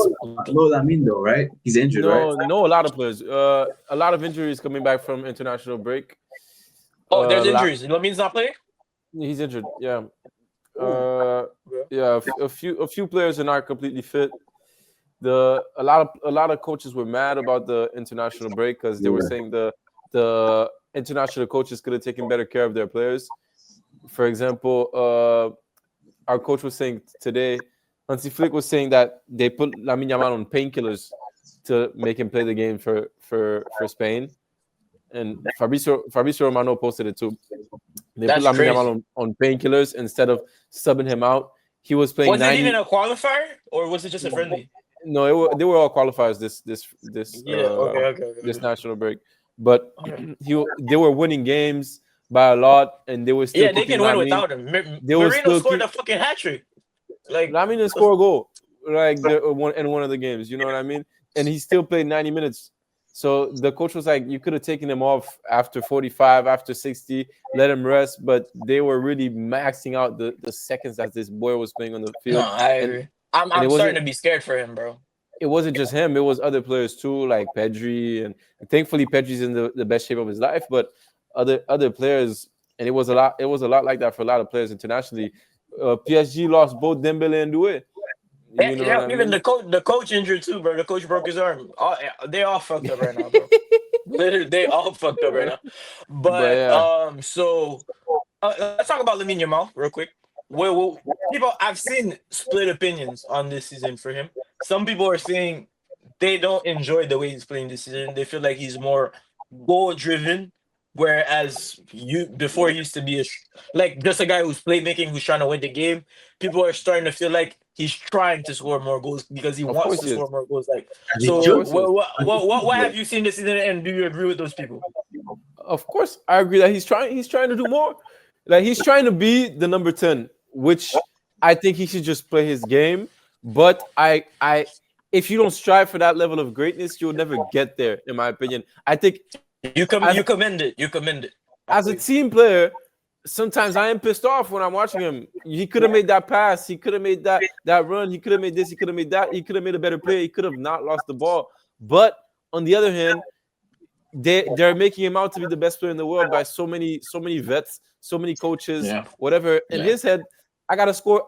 No Lamin though, right? He's injured, right? no, a lot of players. A lot of injuries coming back from international break. Oh, there's La- injuries. Lamin's not playing. he's injured. Yeah. Yeah. A few players are not completely fit. A lot of coaches were mad about the international break because they were saying the international coaches could have taken better care of their players. For example, our coach was saying today, Hansi Flick was saying that they put Lamine Yamal on painkillers to make him play the game for Spain. And Fabrizio Romano posted it too. They That's put Lamine crazy. Yamal on painkillers instead of subbing him out. He was playing Was 90. it even a qualifier or was it just a friendly? No, they were all qualifiers this Okay. national break. But they were winning games by a lot, and they were still Yeah, they keeping can win Lamine. without him. They were Marino still scored a fucking hat trick. Like Lamine didn't score a goal like in one of the games. You know what I mean? And he still played 90 minutes. So the coach was like, you could have taken him off after 45, after 60, let him rest. But they were really maxing out the seconds that this boy was playing on the field. No, I agree. I'm starting to be scared for him, bro. It wasn't just him; it was other players too, like Pedri, and thankfully Pedri's in the best shape of his life. But other players, and it was a lot like that for a lot of players internationally. PSG lost both Dembele and Doué. You know what I Even mean? the coach injured too, bro. The coach broke his arm. They all fucked up right now, bro. Literally, they all fucked up right now. But yeah. so let's talk about Lamine Yamal real quick. Well, people, I've seen split opinions on this season for him. Some people are saying they don't enjoy the way he's playing this season. They feel like he's more goal driven, whereas before he used to be like just a guy who's playmaking, who's trying to win the game. People are starting to feel like he's trying to score more goals because he Of wants course to he is. score more goals. Like, He so should. what have you seen this season, and do you agree with those people? Of course, I agree that he's trying to do more. Like he's trying to be the number 10, which I think he should just play his game. But if you don't strive for that level of greatness, you'll never get there, in my opinion. I think You commend it. as a team player, sometimes I am pissed off when I'm watching him. He could have made that pass. He could have made that run. He could have made this. He could have made that. He could have made a better play. He could have not lost the ball. But on the other hand, they're making him out to be the best player in the world by so many vets, so many coaches, whatever. In his head, I gotta score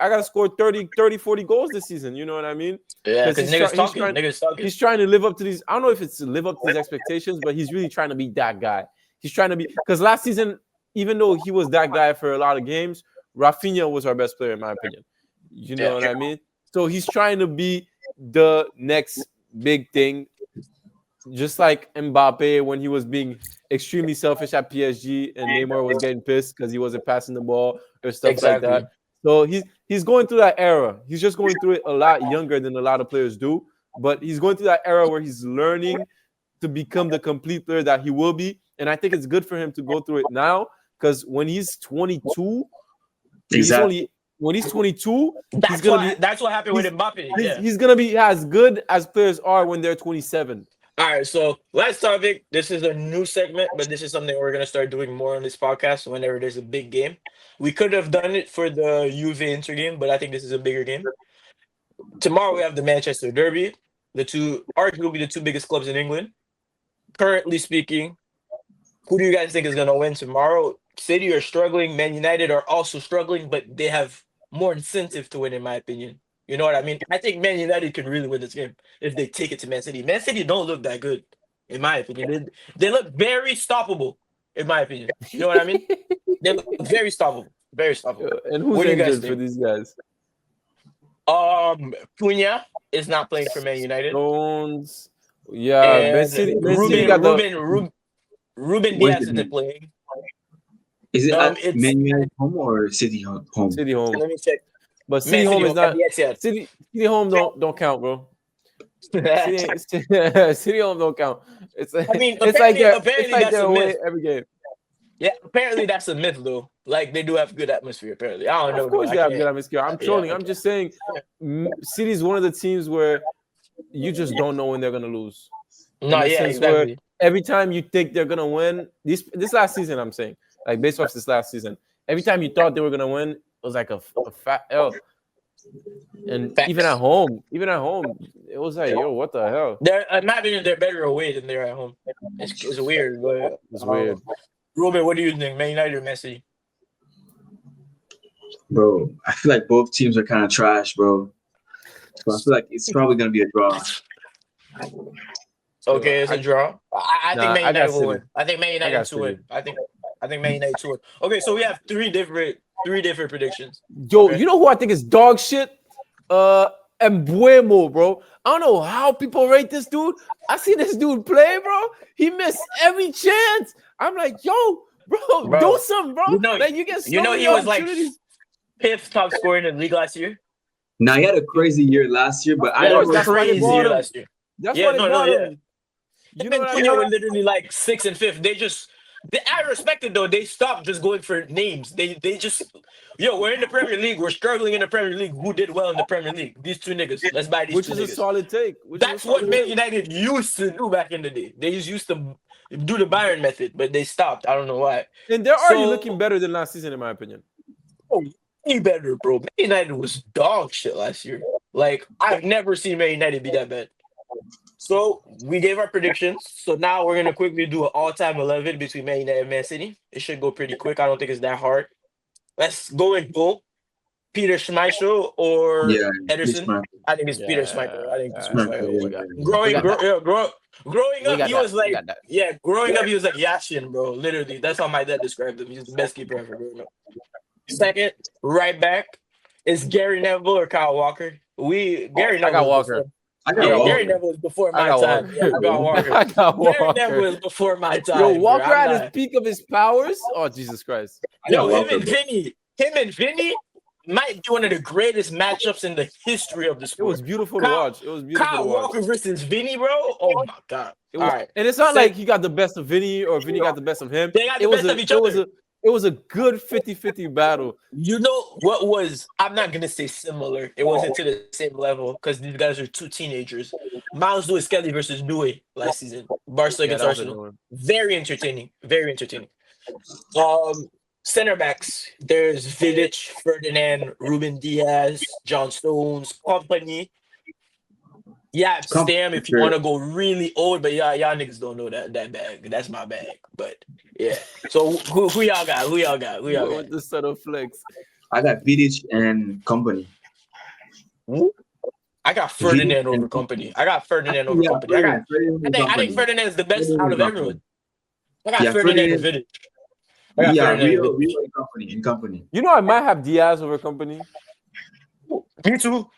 30, 40 goals this season. You know what I mean? Yeah, because niggas talking. He's trying to live up to these. I don't know if it's to live up to these expectations, but he's really trying to be that guy. He's trying to be, because last season, even though he was that guy for a lot of games, Rafinha was our best player in my opinion. You know what I mean? So he's trying to be the next big thing. Just like Mbappe when he was being extremely selfish at PSG and Neymar was getting pissed because he wasn't passing the ball or stuff like that. So he's going through that era. He's just going through it a lot younger than a lot of players do. But he's going through that era where he's learning to become the complete player that he will be. And I think it's good for him to go through it now because when he's 22, when he's 22, that's what happened with Mbappe. He's gonna be as good as players are when they're 27. All right, so last topic. This is a new segment, but this is something we're gonna start doing more on this podcast whenever there's a big game. We could have done it for the Juve Inter game, but I think this is a bigger game. Tomorrow we have the Manchester Derby, arguably the two biggest clubs in England. Currently speaking, who do you guys think is gonna win tomorrow? City are struggling. Man United are also struggling, but they have more incentive to win, in my opinion. You know what I mean? I think Man United can really win this game if they take it to Man City. Man City don't look that good, in my opinion. They look very stoppable, in my opinion. You know what I mean? They look very stoppable. Very stoppable. And who's injured for these guys? Cunha is not playing for Man United. Stones. Yeah, Man City Ruben Diaz isn't playing. Is it Man United home or City home? City home. Let me check. But City home is not. City home don't count, bro. City home don't count. It's like they're away every game. Yeah, apparently that's a myth though. Like they do have good atmosphere. Apparently, I don't know. Of course they have good atmosphere. I'm trolling. I'm just saying, City's one of the teams where you just don't know when they're gonna lose. No, exactly. Every time you think they're gonna win, this last season, I'm saying, like based off this last season, every time you thought they were gonna win, it was like a fat L. And Facts. even at home, it was like, yo, what the hell? In my opinion, they're better away than they're at home. It's weird, but It's weird. Ruben, what do you think? Man United or Man City? Bro, I feel like both teams are kind of trash, bro. So I feel like it's probably gonna be a draw. Okay, it's a draw. I think Man I got United will City. win. I think Man I United got to win. City. I think Man United to win. Okay, so we have three different predictions. Yo, Okay. you know who I think is dog shit? Embuemo, bro. I don't know how people rate this dude. I see this dude play, bro. He missed every chance. I'm like, yo, bro, do something, bro. Like you get so many he was like opportunities. fifth top scorer in the league last year. Now he had a crazy year last year, but I Yeah, don't it was know. That's why they crazy bought year him. last year. That's Yeah, why they bought him. You You know know what I Cunha were mean? literally like 6th and 5th. I respect it though. They stopped just going for names. They just we're in the Premier League. We're struggling in the Premier League. Who did well in the Premier League? These two niggas. Let's buy these Which two is a niggas. solid take. That's what Man United used to do back in the day. They just used to do the Bayern method, but they stopped. I don't know why. And they're already looking better than last season, in my opinion. Oh, way better, bro. Man United was dog shit last year. Like, I've never seen Man United be that bad. So we gave our predictions. So now we're gonna quickly do an all-time 11 between Man United and Man City. It should go pretty quick. I don't think it's that hard. Let's go in goal. Peter Schmeichel or Ederson? I think it's Peter Schmeichel. I think it's Schmeichel. Growing up, he was like, growing up, he was like Yashin, bro. Literally, that's how my dad described him. He's the best keeper ever growing up. Second, right back is Gary Neville or Kyle Walker. Gary Neville. I got Walker. Gary Neville was before my time. Yeah, I got Walker. Gary Neville was before my time. Yo, Walker at his peak of his powers. Oh, Jesus Christ. Yo, him and Vinny might be one of the greatest matchups in the history of the sport. It was beautiful to watch. Kyle Walker versus Vinny, bro. Oh my god. All right. And it's not like he got the best of Vinny or Vinny got the best of him. They got the best of each other. It was a good 50-50 battle. You know what was, I'm not going to say similar. It wasn't to the same level because these guys are two teenagers. Miles Lewis Kelly versus Dewey last season. Barca against Arsenal. Very entertaining. Very entertaining. Center backs. There's Vidic, Ferdinand, Ruben Diaz, John Stones, company. Yeah, Stam if you want to go really old, but y'all niggas don't know that bag. That's my bag. But yeah. So who y'all got? Who y'all got? With the set of flex. I got Vidic and company. I got Ferdinand over company. I think Ferdinand is the best out of everyone. I got Ferdinand and Vidic. In company. You know, I might have Diaz over company. Me too.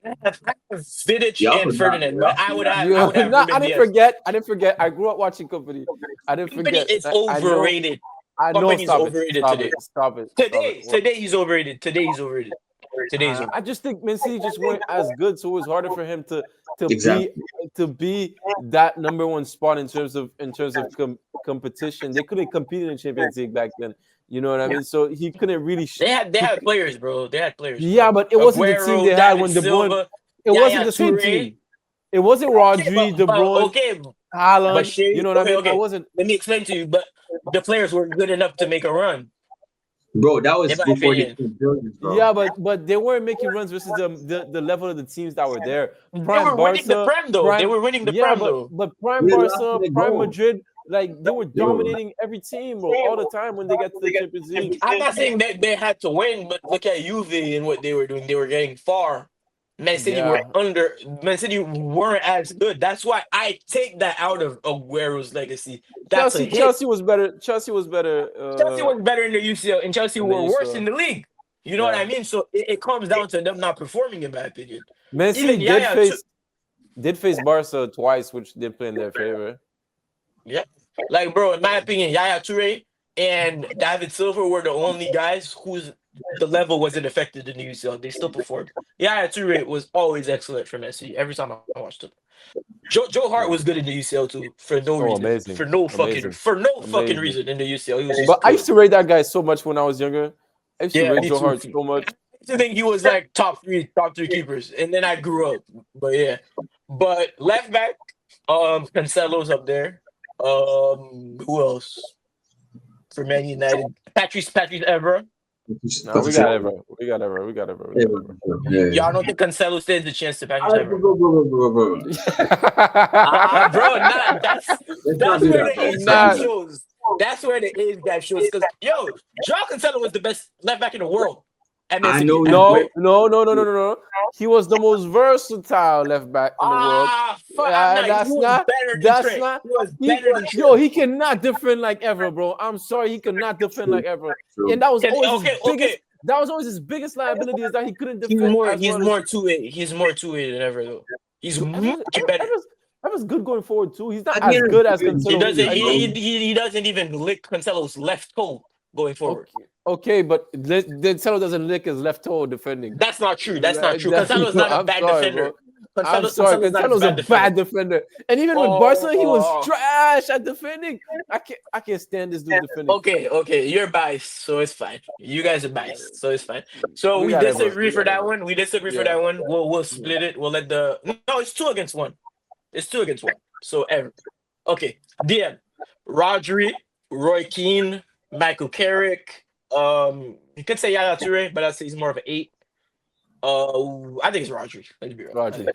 I have Vidic and Ferdinand. But I would have. I didn't forget. I grew up watching company. I didn't forget. It's overrated. I know. Company's overrated today. Stop it. Today he's overrated. I just think Man City just weren't as good, so it was harder for him to be that number one spot in terms of competition. They couldn't compete in the Champions League back then. You know what I mean? So he couldn't really. They had players, bro. They had players. Yeah, but it wasn't the team they had when De Bruyne. It wasn't the same team. It wasn't Rodri, De Bruyne, Haaland. You know what I mean? It wasn't. Let me explain to you. But the players were good enough to make a run. Bro, that was before he billions, bro. Yeah, but they weren't making runs versus the level of the teams that were there. Prime they were winning the Prem, though. They were winning the Prem, though. But Prime Barca, Prime Madrid, like they were dominating every team, bro, all the time when they got to the Champions League. I'm not saying that they had to win, but look at Juve and what they were doing. They were getting far. Man City weren't as good. That's why I take that out of Aguero's legacy. Chelsea was better. Chelsea was better in the UCL, and Chelsea were worse in the league. You know what I mean? So it comes down to them not performing, in my opinion. Man City did face Barca twice, which did play in their favor. Yeah, like bro, in my opinion, Yaya Toure and David Silva were the only guys whose the level wasn't affected in the UCL. They still performed. Yaya Toure was always excellent for Messi. Every time I watched him. Joe Hart was good in the UCL too, for no reason. Amazing. For no fucking reason in the UCL. He was but I used to rate that guy so much when I was younger. I used to rate Joe Hart so much. I think he was like top three keepers, and then I grew up. But yeah, but left back, Cancelo's up there. Who else for Man United? Patrice Evra. No, we got it, bro. We got it, bro. We got it, bro. We got it, bro. Yeah. Y'all don't think Cancelo stands a chance to package Alright, ever? bro. Bro, nah, that's not do where that, the bro. age Nah. gap shows. That's where the age gap shows. Because Joao Cancelo was the best left back in the world. At Man I City. know No. He was the most versatile left back in the world. Fuck, That's he was not. better than That's Trent. not. He was He, better than Trent. yo, he cannot defend like ever, bro. I'm sorry, he could not defend like ever. True. And that was And- always okay, his biggest. okay. That was always his biggest liability is that he couldn't defend. He's more two-way. He's more two-way than ever though. He's much better. Ever's good going forward too. He's not At the as end of good the as day, Cancelo. He doesn't. Like, He doesn't even lick Cancelo's left toe going forward. Okay, but Cancelo doesn't lick his left toe defending. That's not true. That's not true. Cancelo's not a I'm bad sorry, defender. bro. I'm sorry, Cancelo's a bad defender. And even with Barcelona, he was trash at defending. I can't stand this dude defending. Okay, you're biased, so it's fine. You guys are biased, so it's fine. So we got it, bro. disagree for that one. We disagree for Yeah. that one. We'll split it. We'll let no, it's 2-1. It's 2-1. So okay. DM, Rodri, Roy Keane, Michael Carrick. You could say Yaya Toure, but I'd say he's more of an 8. I think it's Rodri. Let's be real. Rodri.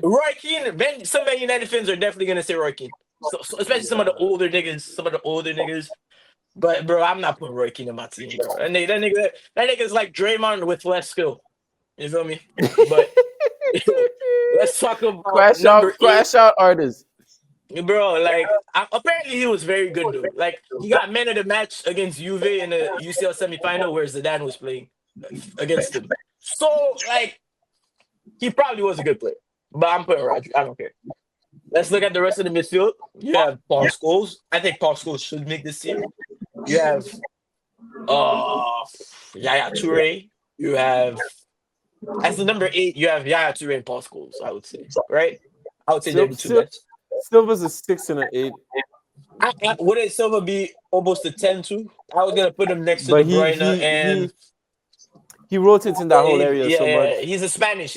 Roy Keane. Some Man United fans are definitely gonna say Roy Keane. So especially some of the older niggas. But bro, I'm not putting Roy Keane in my team, bro. That nigga's like Draymond with less skill. You feel me? But let's talk about crash out artists. Bro, like apparently he was very good though. Like he got man of the match against Juve in the UCL semifinal where Zidane was playing against him. So like he probably was a good player. But I'm putting Rodri. I don't care. Let's look at the rest of the midfield. You have Paul Scholes. I think Paul Scholes should make this team. You have Yaya Toure. You have as the number 8, you have Yaya Toure and Paul Scholes, I would say. Right? I would say they're the two best. Silva's a 6 and an 8. Wouldn't Silva be almost a 10 too? I was gonna put him next to De Bruyne and he rotates in that whole area so much. He's a Spanish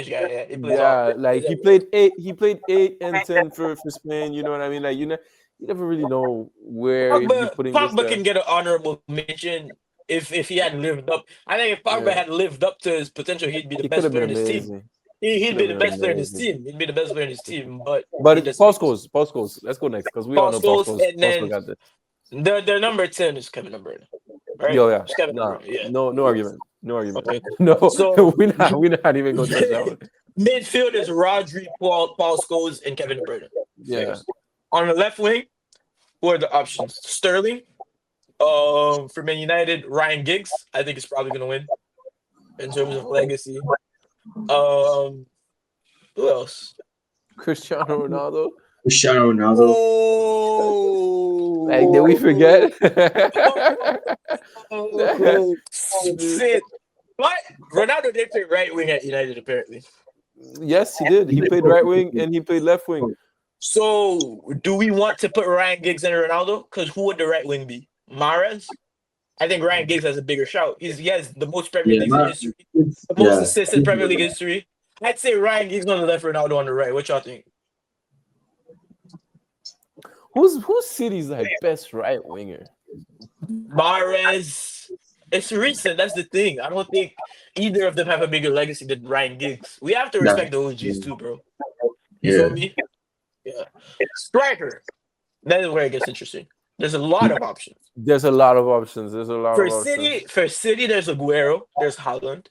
guy. Yeah, he played 8. He played 8 and 10 for Spain. You know what I mean? Like you never really know where you're putting Pogba can get an honorable mention if he had lived up. I think if Pogba had lived up to his potential, he'd be the best player in his team. He'd be the best player in his team. He'd be the best player in his team. But Paul Scholes. Let's go next because we all know Paul Scholes. And then the number 10 is Kevin De Bruyne. Right? Yeah. No argument. Okay. No, so we're not even going to touch that one. Midfield is Rodri, Paul Scholes, and Kevin De Bruyne. Yeah. On the left wing, who are the options? Sterling. For Man United, Ryan Giggs. I think is probably going to win in terms of legacy. Who else? Cristiano Ronaldo. Oh, like, did we forget? Shit. But Ronaldo did play right wing at United, apparently. Yes, he did. He played right wing and he played left wing. So, do we want to put Ryan Giggs and Ronaldo? Because who would the right wing be? Mahrez? I think Ryan Giggs has a bigger shout. He has the most Premier League in history, the most assists in Premier League history. I'd say Ryan Giggs on the left, Ronaldo on the right. What y'all think? Who's City's like best right winger? Mahrez. It's recent. That's the thing. I don't think either of them have a bigger legacy than Ryan Giggs. We have to respect the OGs too, bro. You feel me? Yeah. Striker. That is where it gets interesting. There's a lot of options. There's a lot of options. For City, there's Aguero, there's Haaland,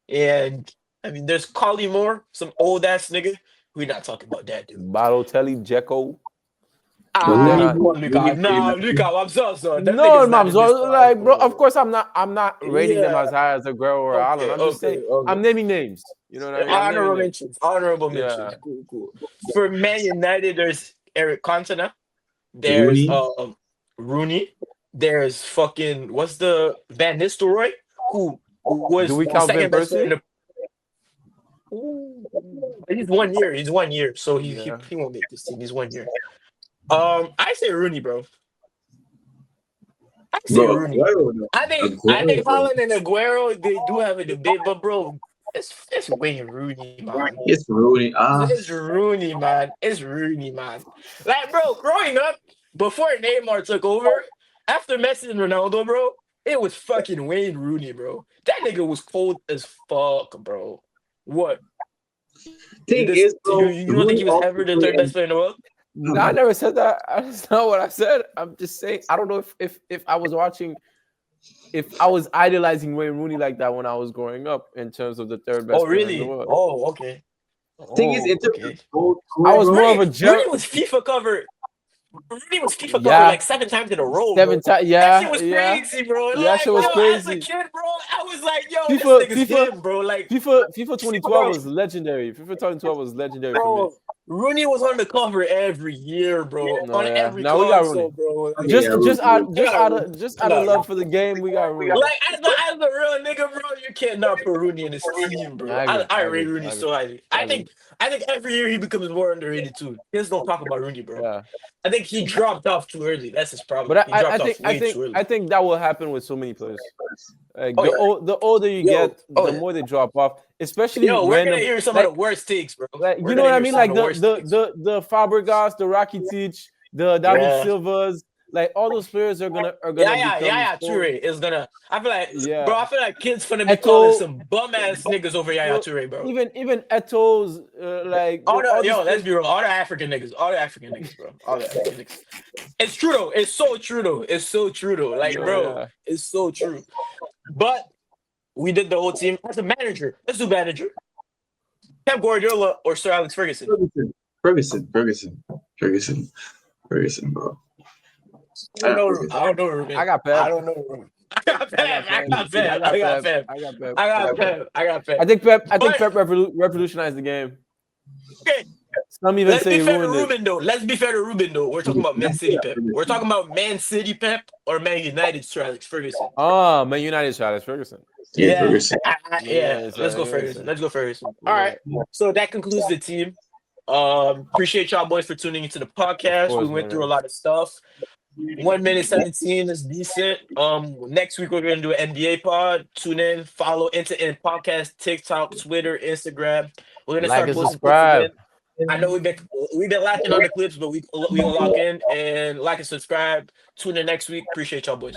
and I mean there's Collymore, some old ass nigga. We're not talking about that dude. Balotelli, Dzeko. Luka, I'm so sorry. No, like, bro. Of course, I'm not rating them as high as Aguero or Haaland. I'm just saying. I'm naming names. You know what I mean? Honorable mentions. Yeah. Cool. For Man United, there's Eric Cantona. There's Rooney. There's fucking what's the Van Nistelrooy who was do we count second best player He's 1 year. He's 1 year, so he won't make this team. He's 1 year. I say Rooney, bro. Rooney. I think Haaland and Aguero, they do have a debate, but bro, it's way Rooney, man. It's Rooney. It's Rooney, man. Like, bro, growing up, before Neymar took over, After Messi and Ronaldo, bro, it was fucking Wayne Rooney, bro. That nigga was cold as fuck, bro. What? Thing is, bro, You don't think he was ever the third best player in the world? No, I never said that. That's not what I said. I'm just saying. I don't know if I was watching, if I was idolizing Wayne Rooney like that when I was growing up in terms of the third best Oh, player in the really? world. Oh, okay. Thing is, Oh, in terms okay. of goal I was scorer, more of a Rooney was FIFA cover. Rooney was FIFA cover Yeah. like 7 times in a row, seven bro. times. That Yeah, shit was yeah. crazy, bro. Yeah, Like, shit was yo, as a crazy. kid, bro, I was like, yo, FIFA, this nigga's him, bro. Like, FIFA 2012 bro. was legendary. FIFA 2012 was legendary for me. bro, Rooney was on the cover every year, bro. No, On yeah. every Now we got console, Rooney. bro. Like, Yeah, Just Rooney. out of love for the game, we got Rooney. like as a real nigga, bro, you can't not put Rooney in his team, bro. I rate Rooney so highly. I think every year he becomes more underrated too. Kids don't talk about Rooney, bro. Yeah. I think he dropped off too early. That's his problem. But He dropped off way too early. I think that will happen with so many players. Like Oh, yeah. the older you Yo, get, oh, the yeah. more they drop off. Especially Yo, we're random. gonna hear some like, of the worst takes, bro. like, We're you know gonna what I hear mean? some Like of the worst takes. the Fabregas, the Rakitic, the David Yeah. Silvas, like all those players are gonna Yeah, become Toure is gonna. I feel like, Yeah. bro. I feel like kids finna be Eto'o- calling some bum ass niggas over Yaya Yo, Toure, bro. Even Eto's like All the, these yo, let's players- be real. All the African niggas, bro. All the African niggas. It's true though. It's so true though. It's so true though. Like, Yeah, bro, yeah. it's so true. But we did the whole team as a manager. Let's do manager. Pep Guardiola or Sir Alex Ferguson. Ferguson, bro. I don't know, Ruben. I got Pep. I don't know, Ruben. I got Pep. I got Pep. I think Pep revolutionized the game. Okay. Some even Let's say be fair to ruined it. Ruben though. Let's be fair to Ruben though. We're talking about Man City Pep. We're talking about Man City Pep or Man United Sir Alex Ferguson. Oh, Man United, Sir Alex Ferguson. Ferguson. Yeah. Let's go Ferguson. Let's go Ferguson. All right. So that concludes the team. Appreciate y'all boys for tuning into the podcast. Of course, We went man. through a lot of stuff. 1 minute 17 is decent. Next week we're gonna do an NBA pod. Tune in, follow into podcast, TikTok, Twitter, Instagram. We're gonna Like start and posting subscribe. clips again. I know we've been lacking on the clips, but we gonna lock in and like and subscribe. Tune in next week. Appreciate y'all boys.